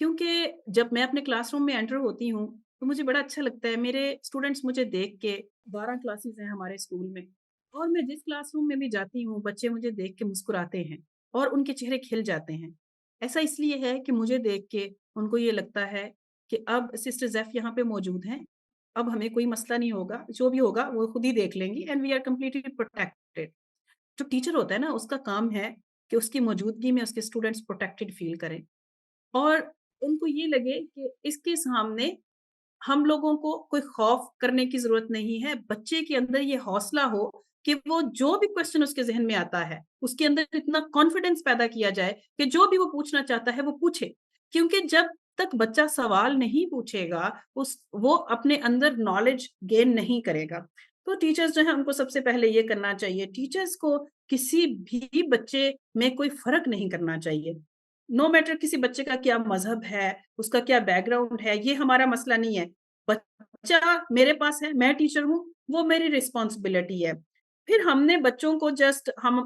Speaker 6: क्योंकि जब मैं अपने क्लासरूम में एंटर होती हूँ, तो मुझे बड़ा अच्छा लगता है। मेरे स्टूडेंट्स मुझे देख के 12 क्लासेस हैं हमारे स्कूल में और मैं जिस क्लासरूम में भी जाती हूँ, बच्चे मुझे देख के मुस्कुराते हैं और उनके चेहरे खिल जाते हैं। ऐसा इसलिए है कि मुझे देख के उनको ये लगता है कि अब सिस्टर ज़ेफ यहाँ पे मौजूद हैं, अब हमें कोई मसला नहीं होगा, जो भी होगा वो खुद ही देख लेंगी and we are completely protected. जो टीचर होता है ना, उसका काम है कि उसकी मौजूदगी में उसके स्टूडेंट्स प्रोटेक्टेड फ़ील करें। और उनको ये लगे कि इसके सामने हम लोगों को कोई खौफ करने की ज़रूरत नहीं है। बच्चे के अंदर ये हौसला हो कि वो जो भी क्वेश्चन उसके ज़हन में आता है, उसके अंदर इतना कॉन्फिडेंस पैदा किया जाए कि जो भी वो पूछना चाहता है, वो पूछे। क्योंकि जब तक बच्चा सवाल नहीं पूछेगा, वो अपने अंदर नॉलेज गेन नहीं करेगा। तो टीचर्स जो हैं, उनको सबसे पहले ये करना चाहिए, टीचर्स को किसी भी बच्चे में कोई फ़र्क नहीं करना चाहिए। नो मैटर किसी बच्चे का क्या मज़हब है, उसका क्या बैकग्राउंड है, ये हमारा मसला नहीं है। बच्चा मेरे पास है, मैं टीचर हूँ, वो मेरी रिस्पॉन्सिबिलिटी है। फिर हमने बच्चों को जस्ट हम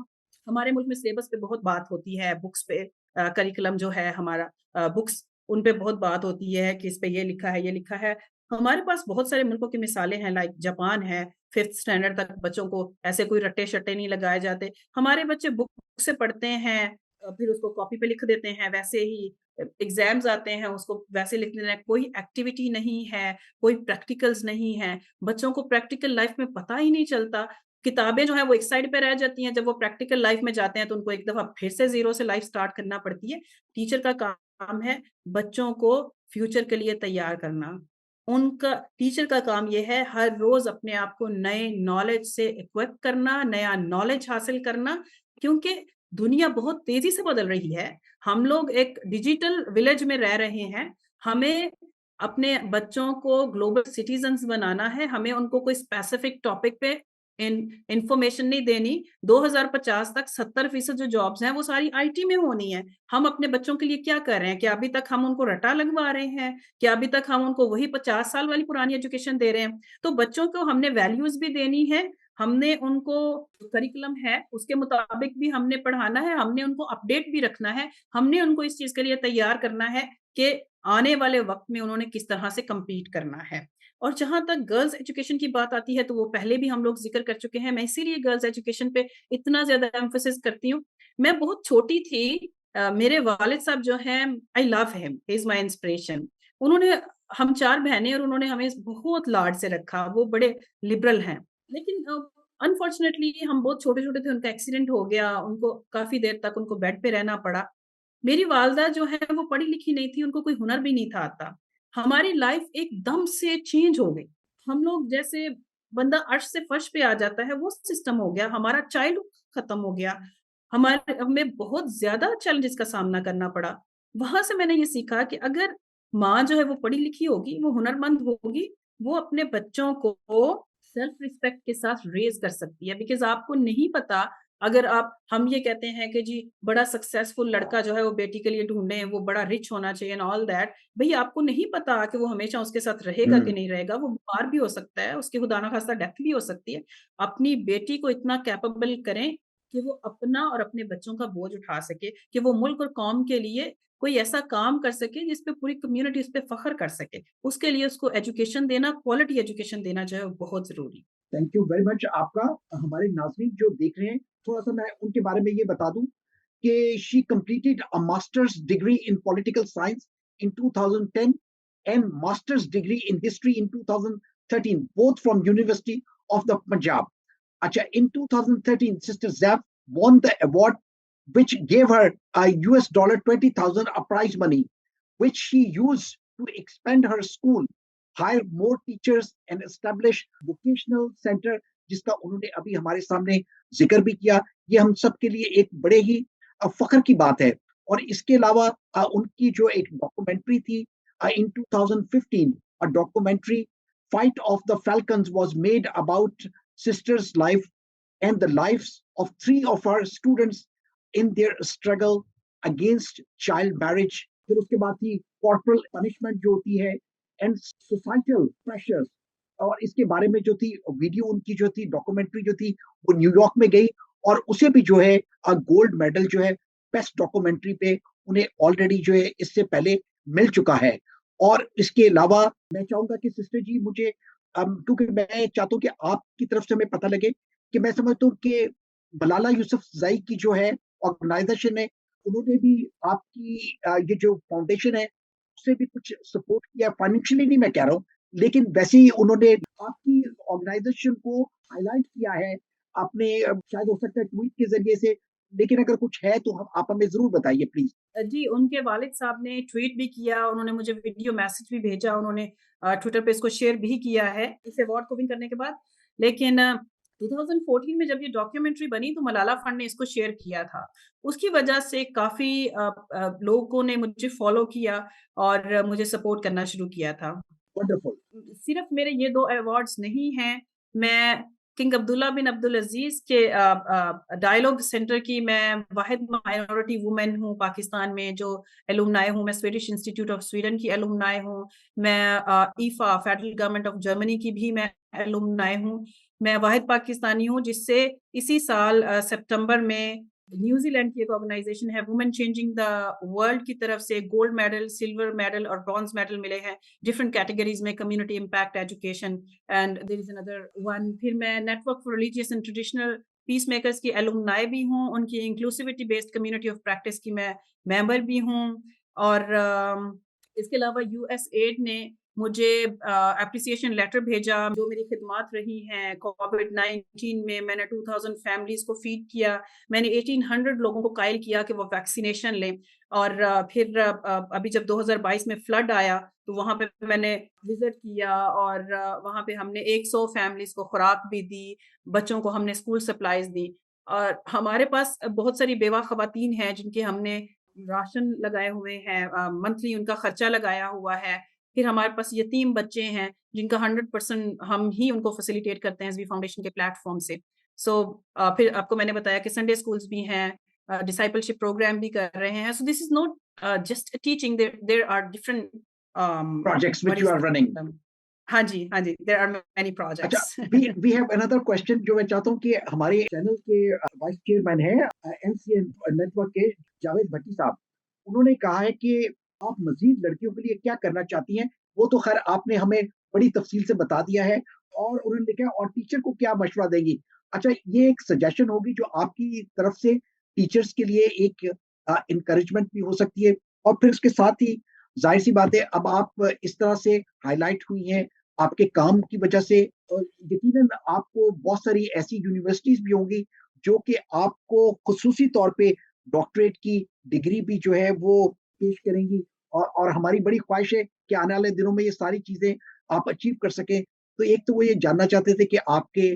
Speaker 6: हमारे मुल्क में सिलेबस पे बहुत बात होती है, बुक्स पे करिकुलम जो है हमारा बुक्स उन पे बहुत बात होती है कि इस पे ये लिखा है, ये लिखा है। हमारे पास बहुत सारे मुल्कों की मिसालें हैं लाइक जापान है, 5th स्टैंडर्ड तक बच्चों को ऐसे कोई रट्टे-शट्टे नहीं लगाए जाते। हमारे बच्चे बुक से पढ़ते हैं फिर उसको कॉपी पे लिख देते हैं, वैसे ही एग्ज़ाम्स आते हैं, उसको वैसे लिख देना है, कोई एक्टिविटी नहीं है, कोई प्रैक्टिकल्स नहीं है, बच्चों को प्रैक्टिकल लाइफ़ में पता ही नहीं चलता। किताबें जो हैं वो एक साइड पे रह जाती हैं, जब वो प्रैक्टिकल लाइफ़ में जाते हैं तो उनको एक दफ़ा फिर से ज़ीरो से लाइफ़ स्टार्ट करना पड़ती है। टीचर का काम है बच्चों को फ्यूचर के लिए तैयार करना। उनका टीचर का काम ये है हर रोज़ अपने आप को नए नॉलेज से इक्विप करना, नया नॉलेज हासिल करना क्योंकि दुनिया बहुत तेज़ी से बदल रही है। हम लोग एक डिजिटल विलेज में रह रहे हैं। हमें अपने बच्चों को ग्लोबल सिटीज़न्स बनाना है। हमें उनको कोई स्पेसिफिक टॉपिक पे इन्फॉर्मेशन नहीं देनी। 2050 तक 70% जो जॉब्स हैं, वो सारी आईटी में होनी है। हम अपने बच्चों के लिए क्या कर रहे हैं? क्या अभी तक हम उनको रट्टा लगवा रहे हैं? क्या अभी तक हम उनको वही 50 साल वाली पुरानी एजुकेशन दे रहे हैं? तो बच्चों को हमने वैल्यूज़ भी देनी है, हमने उनको करिकुलम है, उसके मुताबिक भी हमने पढ़ाना है, हमने उनको अपडेट भी रखना है, हमने उनको इस चीज़ के लिए तैयार करना है कि आने वाले वक़्त में उन्होंने किस तरह से कम्पीट करना है। और जहाँ तक गर्ल्स एजुकेशन की बात आती है, तो वो पहले भी हम लोग ज़िक्र कर चुके हैं, मैं इसीलिए गर्ल्स एजुकेशन पे इतना ज़्यादा एम्फसिस करती हूँ। मैं बहुत छोटी थी मेरे वालिद साहब जो हैं, I love him, he is my inspiration. उन्होंने हम 4 बहनें और उन्होंने हमें बहुत लाड से रखा, वो बड़े लिबरल हैं। लेकिन अनफॉर्चुनेटली हम बहुत छोटे-छोटे थे, उनका एक्सीडेंट हो गया, उनको काफ़ी देर तक उनको बेड पे रहना पड़ा। मेरी वालदा जो है वो पढ़ी-लिखी नहीं थी, उनको कोई हुनर भी नहीं था आता। हमारी लाइफ़ एकदम से चेंज हो गई। हम लोग जैसे बंदा अर्श से फर्श पे आ जाता है, वो सिस्टम हो गया, हमारा चाइल्डहुड खत्म हो गया। हमें बहुत ज़्यादा चैलेंजेस का सामना करना पड़ा। वहाँ से मैंने ये सीखा कि अगर माँ जो है वो पढ़ी-लिखी होगी, वो हुनरमंद होगी, वो अपने बच्चों को सेल्फ रिस्पेक्ट के साथ रेज़ कर सकती है बिकॉज़ आपको नहीं पता अगर आप हम ये कहते हैं कि जी बड़ा सक्सेसफुल लड़का जो है वो बेटी के लिए ढूँढें, वो बड़ा रिच होना चाहिए एंड ऑल दैट। भई आपको नहीं पता कि वो हमेशा उसके साथ रहेगा कि
Speaker 5: हुँ,
Speaker 6: नहीं रहेगा, वो बीमार भी हो सकता है, उसकी खुदा ना खास्ता डेथ भी हो सकती है। अपनी बेटी को इतना कैपेबल करें कि वो अपना और अपने बच्चों का बोझ उठा सके, कि वो मुल्क और कौम के लिए कोई ऐसा काम कर सके जिस पे पूरी कम्युनिटी उस पे फ़ख्र कर सके। उसके लिए उसको एजुकेशन देना, क्वालिटी एजुकेशन देना जो है वो बहुत ज़रूरी है।
Speaker 5: थैंक यू वेरी मच आपका। हमारे नाज़रीन जो देख रहे हैं, थोड़ा-सा मैं उनके बारे में ये बता दूँ कि she completed a master's degree in political science in 2010 and master's degree in history in 2013, both from University of the Punjab. Acha, in 2013, Sister Zaf won the award, which gave her a US dollar 20,000 a prize money, which she used to expand her school, hire more teachers, and establish vocational center, जिसका उन्होंने अभी हमारे सामने जिक्र भी किया। ये हम सब के लिए एक बड़े ही फ़ख्र की बात है। और इसके अलावा उनकी जो एक डॉक्यूमेंट्री थी इन 2015 a documentary, Fight of the Falcons, was made about sisters' life and the lives of 3 of our students in their struggle against child marriage. फिर उसके बाद थी corporal punishment जो होती है and societal pressures, और इसके बारे में जो थी वीडियो उनकी जो थी डॉक्यूमेंट्री जो थी वो न्यूयॉर्क में गई और उसे भी जो है गोल्ड मेडल जो है बेस्ट डॉक्यूमेंट्री पे उन्हें ऑलरेडी जो है इससे पहले मिल चुका है। और इसके अलावा मैं चाहूंगा कि सिस्टर जी मुझे क्योंकि मैं चाहता हूँ कि आपकी तरफ से हमें पता लगे कि मैं समझता हूँ कि मलाला यूसुफजई की जो है ऑर्गेनाइजेशन है, उन्होंने भी आपकी ये जो फाउंडेशन है उससे भी कुछ सपोर्ट किया, फाइनेंशियली नहीं मैं कह रहा हूँ, लेकिन वैसे ही उन्होंने आपकी ऑर्गेनाइजेशन को हाईलाइट किया है आपने शायद हो सकता है ट्वीट के जरिए से, लेकिन अगर कुछ है तो आप हमें जरूर बताइए प्लीज।
Speaker 6: जी, उनके वालिद साहब ने ट्वीट भी किया, उन्होंने मुझे वीडियो मैसेज भी भेजा, उन्होंने ट्विटर पे इसको शेयर भी किया है इस अवार्ड को विन करने के बाद। लेकिन 2014 में जब ये डॉक्यूमेंट्री बनी तो मलाला फंड ने इसको शेयर किया था। उसकी वजह से काफ़ी लोगों ने मुझे फॉलो किया और मुझे सपोर्ट करना शुरू किया था।
Speaker 5: वंडरफुल।
Speaker 6: सिर्फ मेरे ये 2 अवार्ड्स नहीं हैं, मैं किंग अब्दुल्ला बिन अब्दुल अज़ीज़ के डायलॉग सेंटर की मैं वाहिद माइनॉरिटी वुमन हूँ पाकिस्तान में जो एलुमनाई हूँ। मैं स्वीडिश इंस्टीट्यूट ऑफ स्वीडन की एलुमनाई हूँ। मैं ईफा फेडरल गवर्नमेंट ऑफ जर्मनी की भी मैं एलुमनाई हूँ। मैं वाहिद पाकिस्तानी हूँ जिससे इसी साल सितंबर में न्यूजीलैंड की एक ऑर्गेनाइजेशन है वुमेन चेंजिंग द वर्ल्ड की तरफ से गोल्ड मेडल, सिल्वर मेडल और ब्रॉन्ज मेडल मिले हैं डिफरेंट कैटेगरीज में, community impact, education and there is another one. फिर मैं network for religious and traditional peace makers की एलुमनाई भी हूँ, उनकी inclusivity based community of practice की मैं मेंबर भी हूँ। और इसके अलावा यूएसएड ने मुझे एप्रिसिएशन लेटर भेजा जो मेरी खिदमात रही हैं कोविड-19 में। मैंने 2000 फैमिलीज को फीड किया, मैंने 1800 लोगों को कायल किया कि वो वैक्सीनेशन लें। और फिर अभी जब 2022 में फ्लड आया तो वहाँ पे मैंने विजिट किया और वहाँ पे हमने 100 फैमिलीज को खुराक भी दी, बच्चों को हमने स्कूल सप्लाईज दी। और हमारे पास बहुत सारी बेवा खवातीन हैं जिनके हमने राशन लगाए हुए हैं, मंथली उनका खर्चा लगाया हुआ है। फिर हमारे पास यतीम बच्चे हैं जिनका 100% हम ही उनको फैसिलिटेट करते हैं एसबी फाउंडेशन के प्लेटफॉर्म से। फिर आपको मैंने बताया कि संडे स्कूल्स भी हैं, डिसाइपलशिप प्रोग्राम भी कर रहे हैं। So this is not just teaching, there are different
Speaker 5: projects which you are running.
Speaker 6: हाँ जी, देयर आर मेनी
Speaker 5: अच्छा,
Speaker 6: projects.
Speaker 5: We have another question जो मैं चाहता हूँ कि हमारे चैनल के वाइस चेयरमैन है एनसीएन नेटवर्क के जावेद भट्टी साहब, उन्होंने कहा है कि आप मजीद लड़कियों के लिए क्या करना चाहती हैं, वो तो खैर आपने हमें बड़ी तफसील से बता दिया है, और उन्होंने लिखा है और टीचर को क्या मशवरा देंगी। अच्छा, ये एक सजेशन होगी जो आपकी तरफ से टीचर्स के लिए एक इंकरेजमेंट भी हो सकती है, और फिर उसके साथ ही जाहिर सी बात है अब आप इस तरह से हाईलाइट हुई हैं आपके काम की वजह से, और यकीनन आपको बहुत सारी ऐसी यूनिवर्सिटीज भी होंगी जो कि आपको खुसूसी तौर पे डॉक्टरेट की डिग्री भी जो है वो पेश करेंगी, और हमारी बड़ी ख्वाहिश है कि आने वाले दिनों में ये सारी चीजें आप अचीव कर सकें। तो एक तो वो ये जानना चाहते थे कि आपके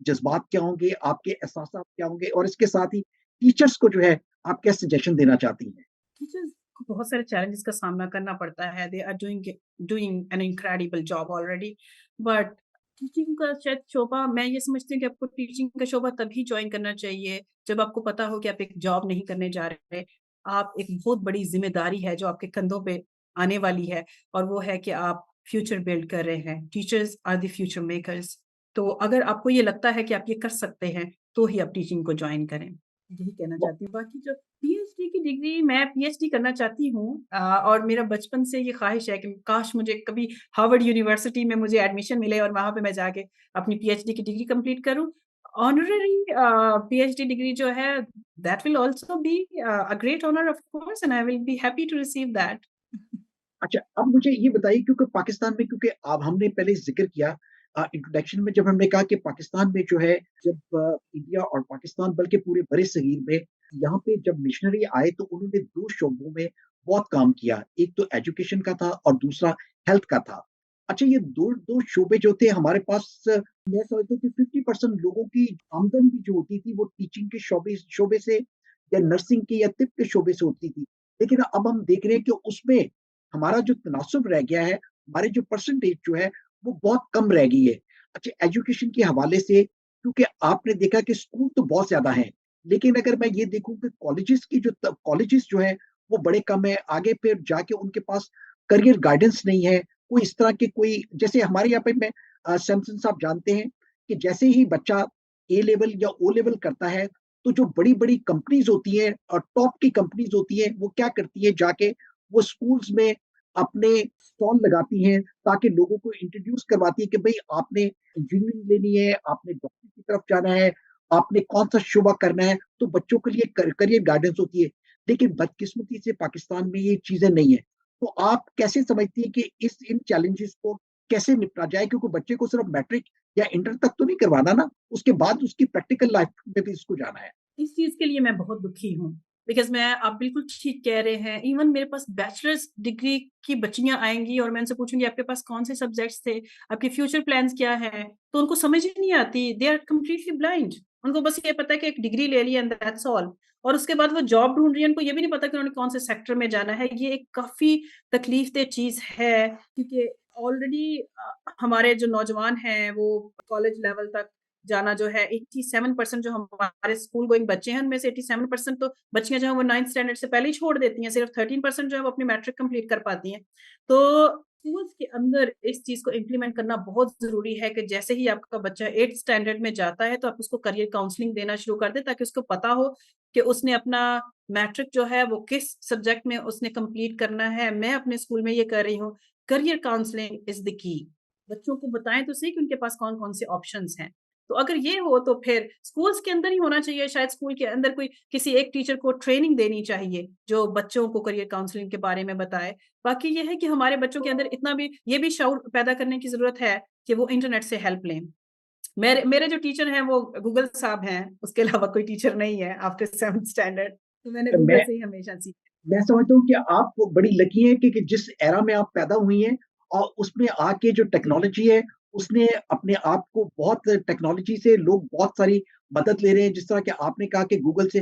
Speaker 5: जज्बात क्या होंगे, आपके एहसास क्या होंगे, और इसके साथ ही टीचर्स को जो है आप क्या सजेशन देना चाहती हैं।
Speaker 6: टीचर्स को बहुत सारे चैलेंजेस का सामना करना पड़ता है। They are doing an incredible job already, but teaching का शायद शोबा, मैं ये समझती हूँ कि आपको टीचिंग का शोबा तभी ज्वाइन करना चाहिए जब आपको पता हो कि आप एक जॉब नहीं करने जा रहे, आप एक बहुत बड़ी जिम्मेदारी है जो आपके कंधों पे आने वाली है, और वो है कि आप फ्यूचर बिल्ड कर रहे हैं। Teachers are the future makers. तो अगर आपको ये लगता है कि आप ये कर सकते हैं तो ही आप टीचिंग को ज्वाइन करें, यही कहना चाहती हूँ। बाकी जो पीएचडी की डिग्री, मैं पीएचडी करना चाहती हूँ और मेरा बचपन से ये ख्वाहिश है कि काश मुझे कभी हार्वर्ड यूनिवर्सिटी में मुझे एडमिशन मिले और वहाँ पे मैं जाके अपनी पीएचडी की डिग्री कंप्लीट करूँ। ऑनररी पीएचडी डिग्री जो है that will also be a great honour of course, and I will be happy to receive that.
Speaker 5: अच्छा, अब मुझे ये बताइए, क्योंकि पाकिस्तान में, क्योंकि अब हमने पहले जिक्र किया इंट्रोडक्शन में, जब हमने कहा कि पाकिस्तान में जो है जब इंडिया और पाकिस्तान बल्कि पूरे बड़े सगीर में यहाँ पे जब मिशनरी आए तो उन्होंने 2 शोबों में बहुत काम किया, एक तो एजुकेशन का था और दूसरा हेल्थ का था। अच्छा, ये दो शोबे जो थे हमारे पास, मैं समझता हूँ कि 50% लोगों की आमदन भी जो होती थी वो टीचिंग के शोबे से या नर्सिंग के या तिब के शोबे से होती थी, लेकिन अब हम देख रहे हैं कि उसमें हमारा जो तनासुब रह गया है हमारे जो परसेंटेज जो है वो बहुत कम रह गई है। अच्छा, एजुकेशन के हवाले से, क्योंकि आपने देखा कि स्कूल तो बहुत ज़्यादा हैं, लेकिन अगर मैं ये देखूँ कि कॉलेजेस जो है वो बड़े कम है, आगे फिर जाके उनके पास करियर गाइडेंस नहीं है, कोई इस तरह के कोई, जैसे हमारे यहाँ पे सैमसन साहब जानते हैं कि जैसे ही बच्चा ए लेवल या ओ लेवल करता है, तो जो बड़ी-बड़ी कंपनीज़ होती हैं और टॉप की कंपनीज़ होती हैं, वो क्या करती हैं, जाके वो स्कूल्स में अपने स्टॉल लगाती हैं, ताकि लोगों को इंट्रोड्यूस करवाती है कि भई आपने इंजीनियरिंग लेनी है, आपने डॉक्टर की तरफ जाना है, आपने कौन-सा शुबा करना है, तो बच्चों के लिए करियर गाइडेंस होती है। लेकिन बदकिस्मती से पाकिस्तान में ये चीज़ें नहीं है। तो आप कैसे समझती हैं कि इन चैलेंजेस को कैसे निपटा जाए? क्योंकि बच्चे को सिर्फ मैट्रिक या इंटर तक तो नहीं करवाना ना, उसके बाद उसकी प्रैक्टिकल लाइफ में भी इसको जाना है।
Speaker 6: इस चीज़ के लिए मैं बहुत दुखी हूँ, बिकॉज़ मैं आप बिल्कुल ठीक कह रहे हैं। इवन मेरे पास बैचलर्स डिग्री की बच्चियाँ आएँगी और मैं उनसे पूछूँगी आपके पास कौन-से सब्जेक्ट्स थे? आपके फ्यूचर प्लान्स क्या हैं? तो उनको समझ ही नहीं आती, दे आर कंप्लीटली ब्लाइंड। उनको बस ये पता है कि एक डिग्री ले ली एंड दैट्स ऑल, और उसके बाद वो जॉब ढूँढ रही है, उनको ये भी नहीं पता कि उन्होंने कौन से सेक्टर में जाना है। ये एक काफ़ी तकलीफ़देह चीज़ है, क्योंकि ऑलरेडी हमारे जो नौजवान हैं वो कॉलेज लेवल तक जाना जो है 87% जो हमारे स्कूल गोइंग बच्चे हैं, उनमें से 87% तो बच्चियाँ जो हैं वो 9th स्टैंडर्ड से पहले ही छोड़ देती हैं, सिर्फ 13% जो है वो अपनी मैट्रिक कंप्लीट कर पाती हैं। तो स्कूल्स के अंदर इस चीज़ को इम्प्लीमेंट करना बहुत ज़रूरी है कि जैसे ही आपका बच्चा 8th स्टैंडर्ड में जाता है, तो आप उसको करियर काउंसलिंग देना शुरू कर दें, ताकि उसको पता हो कि उसने अपना मैट्रिक जो है वो किस सब्जेक्ट में उसने कंप्लीट करना है। मैं अपने स्कूल में ये कर रही हूँ, career counselling is the key. बच्चों को बताएँ तो सही कि उनके पास कौन-कौन से ऑप्शंस हैं। तो अगर ये हो तो फिर स्कूल्स के अंदर ही होना चाहिए, शायद स्कूल के अंदर कोई किसी एक टीचर को ट्रेनिंग देनी चाहिए, जो बच्चों को करियर काउंसलिंग के बारे में बताए। बाकी ये है कि हमारे बच्चों के अंदर इतना भी ये भी शऊर पैदा करने की ज़रूरत है कि वो इंटरनेट से हेल्प लें। मेरे मेरे जो टीचर हैं वो गूगल साहब हैं, उसके अलावा कोई टीचर नहीं है आफ्टर 7th स्टैंडर्ड, तो मैंने गूगल
Speaker 5: मैं
Speaker 6: से ही हमेशा सीखा।
Speaker 5: मैं समझता हूँ कि आप बड़ी लकी हैं कि जिस एरा में आप पैदा हुई हैं और उसमें आके जो टेक्नोलॉजी है, उसने अपने आप को बहुत, टेक्नोलॉजी से लोग बहुत सारी मदद ले रहे हैं, जिस तरह कि आपने कहा कि गूगल से।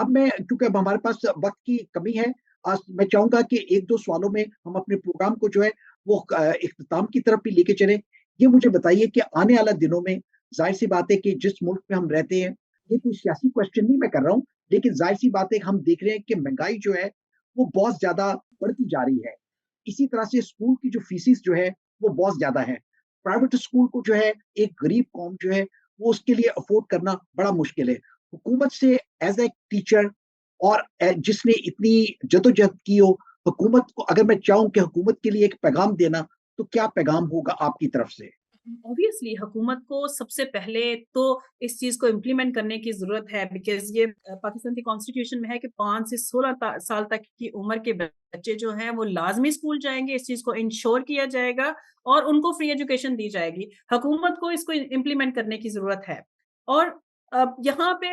Speaker 5: अब मैं, क्योंकि अब हमारे पास वक़्त की कमी है, आज मैं चाहूँगा कि 1-2 सवालों में हम अपने प्रोग्राम को जो है वो इख्तिताम की तरफ भी लेके चलें। ये मुझे बताइए कि आने वाले दिनों में, ज़ाहिर-सी बात है कि जिस मुल्क में हम रहते हैं, ये कोई सियासी क्वेश्चन नहीं मैं कर रहा हूँ, लेकिन ज़ाहिर-सी बात है कि हम देख रहे हैं कि महँगाई जो है वो बहुत ज़्यादा बढ़ती जा रही है। इसी तरह से स्कूल की जो फीसेस जो है वो बहुत ज़्यादा है। प्राइवेट स्कूल को जो है एक गरीब कौम जो है वो उसके लिए अफ़ोर्ड करना बड़ा मुश्किल है। हुकूमत से एज़ ए टीचर और जिसने इतनी जदोजहद की हो, हुकूमत को अगर मैं चाहूँ कि हुकूमत के लिए एक पैगाम देना, तो क्या पैगाम होगा आपकी तरफ से?
Speaker 6: ऑब्वियसली हुकूमत को सबसे पहले तो इस चीज़ को इम्प्लीमेंट करने की ज़रूरत है, बिकॉज़ ये पाकिस्तान की कॉन्स्टिट्यूशन में है कि 5 से 16 साल तक की उम्र के बच्चे जो हैं वो लाज़मी स्कूल जाएँगे, इस चीज़ को इंश्योर किया जाएगा और उनको फ्री एजुकेशन दी जाएगी। हुकूमत को इसको इम्प्लीमेंट करने की ज़रूरत है। और अब यहाँ पे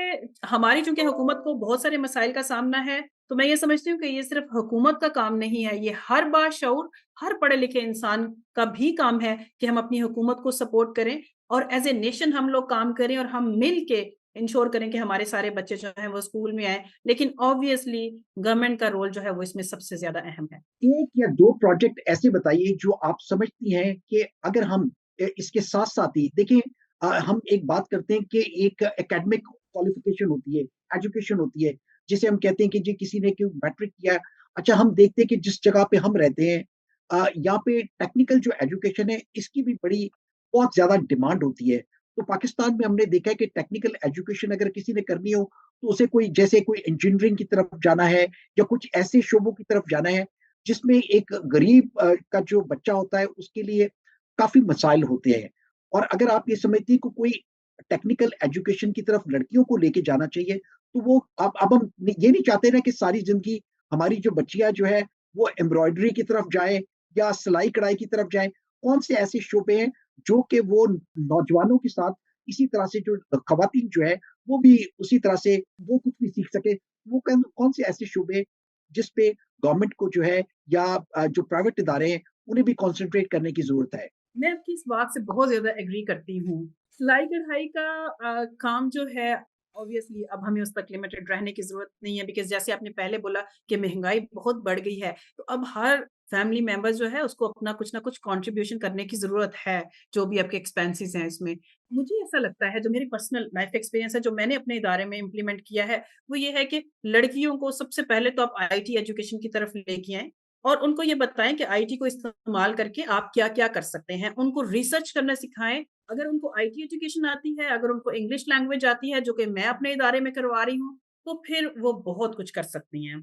Speaker 6: हमारी चूँकि हुकूमत को बहुत सारे मसाइल का सामना है, तो मैं ये समझती हूँ कि ये सिर्फ़ हुकूमत का काम नहीं है, ये हर बाशऊर, हर पढ़े-लिखे इंसान का भी काम है कि हम अपनी हुकूमत को सपोर्ट करें और एज़ ए नेशन हम लोग काम करें और हम मिल के इंश्योर करें कि हमारे सारे बच्चे जो हैं वो स्कूल में आएँ। लेकिन ऑब्वियसली गवर्नमेंट का रोल जो है वो इसमें सबसे ज़्यादा अहम है।
Speaker 5: 1 या 2 प्रोजेक्ट ऐसे बताइए जो आप समझती हैं कि अगर हम इसके साथ-साथ ही देखिए, हम एक बात करते हैं कि एक एकेडमिक क्वालिफिकेशन होती है, एजुकेशन होती है, जिसे हम कहते हैं कि जी किसी ने क्यों मैट्रिक किया। अच्छा, हम देखते हैं कि जिस जगह पे हम रहते हैं, यहाँ पे टेक्निकल जो एजुकेशन है इसकी भी बड़ी बहुत ज़्यादा डिमांड होती है। तो पाकिस्तान में हमने देखा है कि टेक्निकल एजुकेशन अगर किसी ने करनी हो, तो उसे कोई, जैसे कोई इंजीनियरिंग की तरफ जाना है या कुछ ऐसे शोबों की तरफ जाना है जिसमें एक गरीब का जो बच्चा होता है उसके लिए काफ़ी मसाइल होते हैं। और अगर आप ये समझती हैं कि कोई टेक्निकल एजुकेशन की तरफ लड़कियों को लेके जाना चाहिए, तो वो अब हम ये नहीं चाहते ना कि सारी ज़िंदगी हमारी जो बच्चियाँ जो है वो एम्ब्रॉयडरी की तरफ जाएँ या सिलाई-कढ़ाई की तरफ जाएँ। कौन से ऐसे शोबे हैं जो कि वो नौजवानों के साथ इसी तरह से, जो ख़वातीन जो है वो भी उसी तरह से वो कुछ भी सीख सके। वो कौन से ऐसे शोबे जिस पे गवर्नमेंट को जो है या जो प्राइवेट इदारे हैं उन्हें भी कॉन्संट्रेट करने की ज़रूरत है?
Speaker 6: मैं आपकी इस बात से बहुत ज़्यादा एग्री करती हूँ। सिलाई-कढ़ाई का काम जो है ऑब्वियसली अब हमें उस तक लिमिटेड रहने की ज़रूरत नहीं है, बिकॉज़ जैसे आपने पहले बोला कि महँगाई बहुत बढ़ गई है, तो अब हर फैमिली मेंबर जो है उसको अपना कुछ ना कुछ कंट्रीब्यूशन करने की ज़रूरत है, जो भी आपके एक्सपेंसेस हैं इसमें। मुझे ऐसा लगता है जो मेरी पर्सनल लाइफ एक्सपीरियंस है, जो मैंने अपने इदारे में इम्प्लीमेंट किया है, वो ये है कि लड़कियों को सबसे पहले तो आप आईटी एजुकेशन की तरफ लेके आएँ और उनको ये बताएँ कि आईटी को इस्तेमाल करके आप क्या-क्या कर सकते हैं। उनको रिसर्च करना सिखाएँ। अगर उनको आईटी एजुकेशन आती है, अगर उनको इंग्लिश लैंग्वेज आती है, जो कि मैं अपने इदारे में करवा रही हूँ, तो फिर वो बहुत कुछ कर सकती हैं।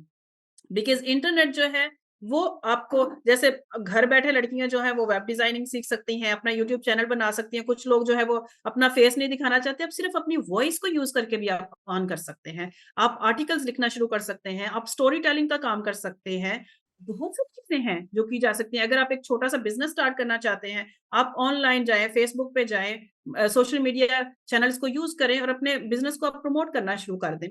Speaker 6: बिकॉज़ इंटरनेट जो है, वो आपको जैसे घर बैठे लड़कियाँ जो हैं, वो वेब डिज़ाइनिंग सीख सकती हैं, अपना यूट्यूब चैनल बना सकती हैं। कुछ लोग जो है, वो अपना फेस नहीं दिखाना चाहते, आप सिर्फ़ अपनी वॉइस को यूज़ करके भी आप अर्न कर सकते हैं। आप आर्टिकल्स लिखना शुरू कर सकते हैं, आप स्टोरी टेलिंग का काम कर सकते हैं। बहुत सारी चीज़ें हैं, जो की जा सकती हैं। अगर आप एक छोटा-सा बिज़नेस स्टार्ट करना चाहते हैं, आप ऑनलाइन जाएँ, फेसबुक पे जाएँ, सोशल मीडिया चैनल्स को यूज़ करें और अपने बिज़नेस को आप प्रमोट करना शुरू कर दें।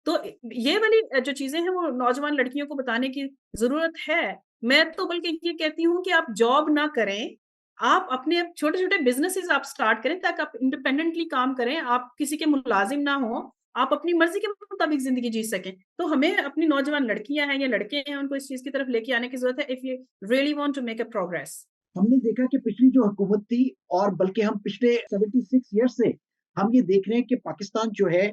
Speaker 6: तो ये वाली जो चीज़ें हैं वो नौजवान लड़कियों को बताने की ज़रूरत है। मैं तो बल्कि ये कहती हूँ कि आप जॉब ना करें, आप अपने छोटे-छोटे बिज़नेसेस आप स्टार्ट करें ताकि आप इंडिपेंडेंटली काम करें, आप किसी के मुलाज़िम ना हों, आप अपनी मर्ज़ी के मुताबिक ज़िंदगी जी सकें। तो हमें अपनी नौजवान लड़कियाँ हैं या लड़के हैं, उनको इस चीज़ की तरफ लेके आने की ज़रूरत है if you really want to make a progress.
Speaker 5: हमने देखा कि पिछली जो हुकूमत थी और बल्कि हम पिछले 76 ईयर्स से हम ये देख रहे हैं कि पाकिस्तान जो है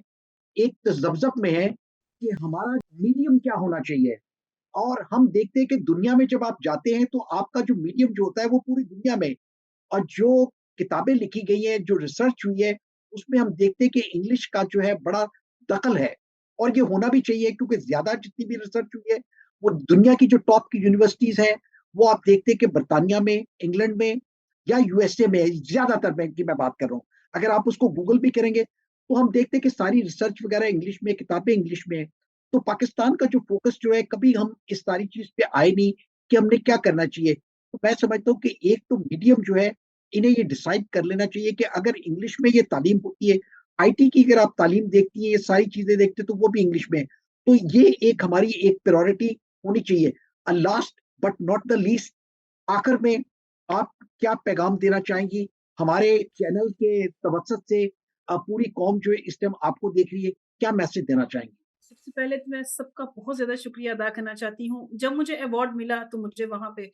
Speaker 5: एक तज़ब्ज़ब में है कि हमारा मीडियम क्या होना चाहिए। और हम देखते हैं कि दुनिया में जब आप जाते हैं तो आपका जो मीडियम जो होता है वो पूरी दुनिया में और जो किताबें लिखी गई हैं, जो रिसर्च हुई है, उसमें हम देखते हैं कि इंग्लिश का जो है बड़ा दखल है और ये होना भी चाहिए क्योंकि ज़्यादा जितनी भी रिसर्च हुई है, वो दुनिया की जो टॉप की यूनिवर्सिटीज़ हैं, वो आप देखते हैं कि बर्तानिया में, इंग्लैंड में या यूएसए में ज़्यादातर मैं बात कर रहा हूँ। अगर आप उसको गूगल भी करेंगे, तो हम देखते हैं कि सारी रिसर्च वगैरह इंग्लिश में, किताबें इंग्लिश में हैं। तो पाकिस्तान का जो फ़ोकस जो है, कभी हम इस सारी चीज़ पे आए नहीं कि हमने क्या करना चाहिए। तो मैं समझता हूँ कि एक तो मीडियम जो है इन्हें ये डिसाइड कर लेना चाहिए कि अगर इंग्लिश में ये तालीम होती है, आईटी की अगर आप तालीम देखती हैं, ये सारी चीज़ें देखते हैं, तो वो भी इंग्लिश में है। तो ये एक हमारी एक प्रायोरिटी होनी चाहिए। Last but not the least आखिर में आप क्या पैगाम देना चाहेंगी हमारे चैनल के तवज्जुह से पूरी कौम जो है इस टाइम आपको देख रही है, क्या मैसेज देना चाहेंगी?
Speaker 6: सबसे पहले तो मैं सबका बहुत ज़्यादा शुक्रिया अदा करना चाहती हूँ। जब मुझे अवार्ड मिला तो मुझे वहाँ पे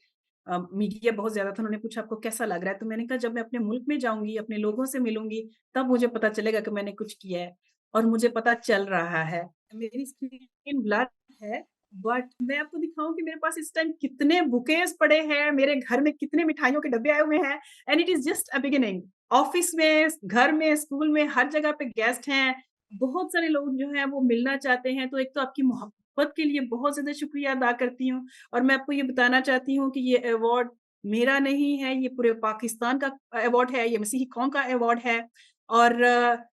Speaker 6: मीडिया बहुत ज़्यादा था, उन्होंने पूछा आपको कैसा लग रहा है? तो मैंने कहा जब मैं अपने मुल्क में जाऊँगी, अपने लोगों से मिलूँगी, तब मुझे पता चलेगा कि मैंने कुछ किया है और मुझे पता चल रहा है। मेरी स्क्रीन ब्लर है, बट मैं आपको दिखाऊँ कि मेरे पास इस टाइम कितने बुकेज़ पड़े हैं, मेरे घर में कितने मिठाइयों के डब्बे आए हुए हैं and it is just a beginning. Office में, घर में, स्कूल में, हर जगह पे गेस्ट हैं। बहुत सारे लोग जो हैं वो मिलना चाहते हैं, तो एक तो आपकी मोहब्बत के लिए बहुत ज़्यादा शुक्रिया अदा करती हूँ और मैं आपको ये बताना चाहती हूँ कि ये अवार्ड मेरा नहीं है, ये पूरे पाकिस्तान का अवार्ड है, ये मसीही कौम का अवार्ड है और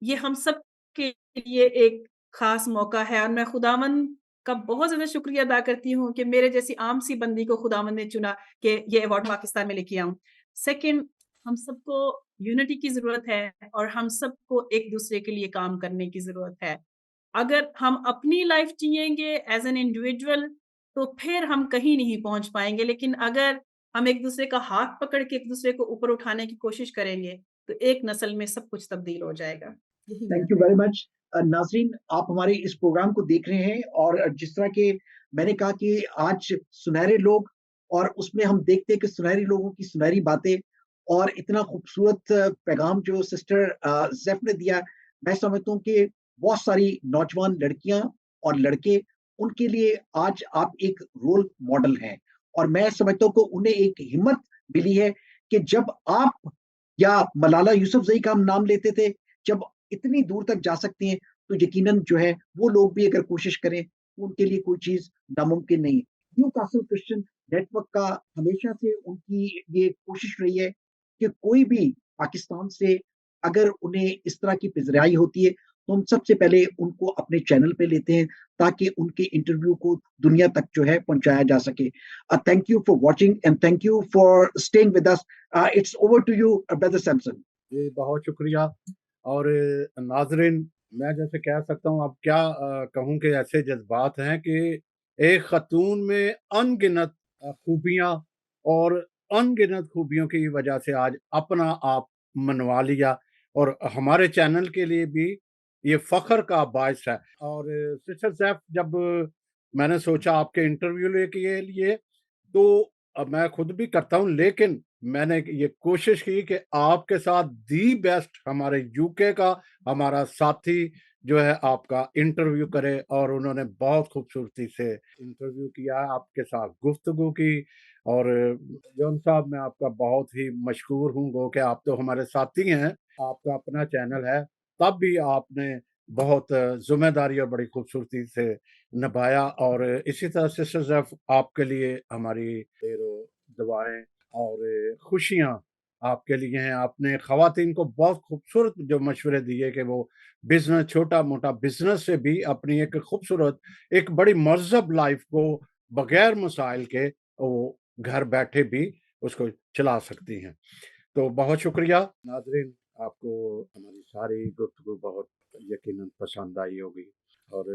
Speaker 6: ये हम सब के लिए एक ख़ास मौका है और मैं खुदावंद का बहुत ज़्यादा शुक्रिया अदा करती हूँ कि मेरे जैसी आम-सी बंदी को खुदावंद ने चुना कि ये अवार्ड पाकिस्तान में लेके आऊँ। सेकंड, हम सबको यूनिटी की ज़रूरत है और हम सबको एक-दूसरे के लिए काम करने की ज़रूरत है। अगर हम अपनी लाइफ़ जिएँगे एज़ एन इंडिविजुअल तो फिर हम कहीं नहीं पहुँच पाएँगे, लेकिन अगर हम एक-दूसरे का हाथ पकड़ के एक-दूसरे को ऊपर उठाने की कोशिश करेंगे, तो एक नस्ल में सब कुछ तब्दील हो जाएगा। यही मेरा
Speaker 5: थैंक यू वेरी मच। नाज़रीन आप हमारे इस प्रोग्राम को देख रहे हैं और जिस तरह के मैंने कहा कि आज सुनहरे लोग और उसमें हम देखते हैं कि सुनहरे लोगों की सुनहरी बातें और इतना खूबसूरत पैगाम जो सिस्टर ज़ेफ ने दिया, मैं समझता हूँ कि बहुत सारी नौजवान लड़कियाँ और लड़के उनके लिए आज आप एक रोल मॉडल हैं और मैं समझता हूँ कि उन्हें एक हिम्मत मिली है कि जब आप या मलाला यूसुफ़ज़ई का हम नाम लेते थे, जब इतनी दूर तक जा सकती हैं, तो यकीनन जो है वो लोग भी अगर कोशिश करें, तो उनके लिए कोई चीज़ नामुमकिन नहीं है। न्यूकासल क्रिश्चियन नेटवर्क का हमेशा से उनकी ये कोशिश रही है कि कोई भी पाकिस्तान से अगर उन्हें इस तरह की पिज़राई होती है, तो हम सबसे पहले उनको अपने चैनल पे लेते हैं, ताकि उनके इंटरव्यू को दुनिया तक जो है पहुँचाया जा सके। Thank you for watching and thank you for staying with us. It's over to you brother Samson.
Speaker 4: जी, बहुत शुक्रिया। और नाज़रीन, मैं जैसे कह सकता हूँ, अब क्या कहूँ कि ऐसे जज़्बात हैं कि एक ख़तून में अनगिनत खूबियाँ और अनगिनत खूबियों की वजह से आज अपना आप मनवा लिया और हमारे चैनल के लिए भी ये फ़ख्र का बायस है। और सिस्टर ज़ैफ़, जब मैंने सोचा आपके इंटरव्यू ले के लिए, तो अब मैं खुद भी करता हूँ, लेकिन मैंने ये कोशिश की कि आपके साथ दी बेस्ट हमारे यूके का हमारा साथी जो है आपका इंटरव्यू करे, और उन्होंने बहुत खूबसूरती से इंटरव्यू किया, आपके साथ गुफ्तगू की। और जॉन साहब, मैं आपका बहुत ही मशकूर हूँ गो कि आप तो हमारे साथी हैं, आपका अपना चैनल है, तब भी आपने बहुत ज़िम्मेदारी और बड़ी खूबसूरती से निभाया। और इसी तरह सिस्टर ज़ैफ, आपके लिए हमारी ढेरों दुआएं और खुशियाँ आपके लिए हैं। आपने ख़वातीन को बहुत खूबसूरत जो मशवरे दिए कि वो बिज़नेस, छोटा-मोटा बिज़नेस से भी अपनी एक खूबसूरत, एक बड़ी महज़ब लाइफ़ को बगैर मसाइल के वो घर बैठे भी उसको चला सकती हैं। तो बहुत शुक्रिया नाज़रीन, आपको हमारी सारी गुफ्तगू बहुत यकीनन पसंद आई होगी, और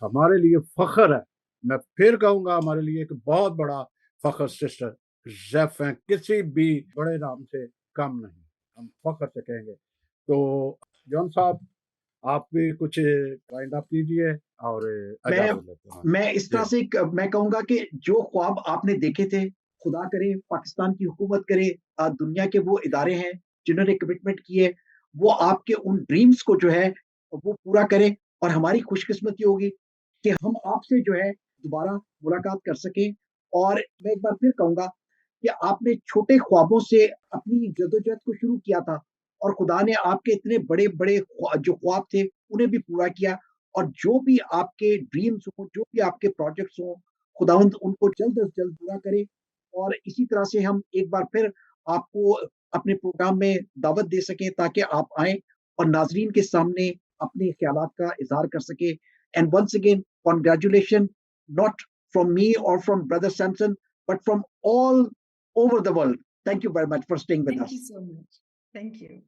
Speaker 4: हमारे लिए फ़ख्र है, मैं फिर कहूँगा हमारे लिए एक बहुत बड़ा फ़ख्र सिस्टर ज़ैफ हैं, किसी भी बड़े नाम से कम नहीं, हम फ़ख्र से कहेंगे। तो जॉन साहब, आप भी कुछ वाइंड अप कीजिए और
Speaker 5: मैं
Speaker 4: इजाज़त लेते हैं।
Speaker 5: मैं इस तरह
Speaker 4: जी।
Speaker 5: से मैं कहूँगा कि जो ख्वाब आपने देखे थे, खुदा करे पाकिस्तान की हुकूमत करे, दुनिया के वो इदारे हैं जिन्होंने कमिटमेंट की है, वो आपके उन ड्रीम्स को जो है वो पूरा करें, और हमारी खुशकिस्मती होगी कि हम आपसे जो है दोबारा मुलाकात कर सकें। और मैं एक बार फिर कहूँगा कि आपने छोटे ख्वाबों से अपनी जद्दोजहद को शुरू किया था, और खुदा ने आपके इतने बड़े-बड़े जो ख्वाब थे, उन्हें भी पूरा किया। और जो भी आपके ड्रीम्स हों, जो भी आपके प्रोजेक्ट्स हों, खुदावंद उनको जल्द से जल्द पूरा करे। और इसी तरह से हम एक बार फिर आपको अपने प्रोग्राम में दावत दे सकें, ताकि आप आएँ और नाज़रीन के सामने अपने ख़्यालात का इज़हार कर सकें। And once again congratulation, not from me और from brother Samson, but from all over the world. Thank you very much for staying with
Speaker 6: Thank
Speaker 5: us.
Speaker 6: you so much. Thank you.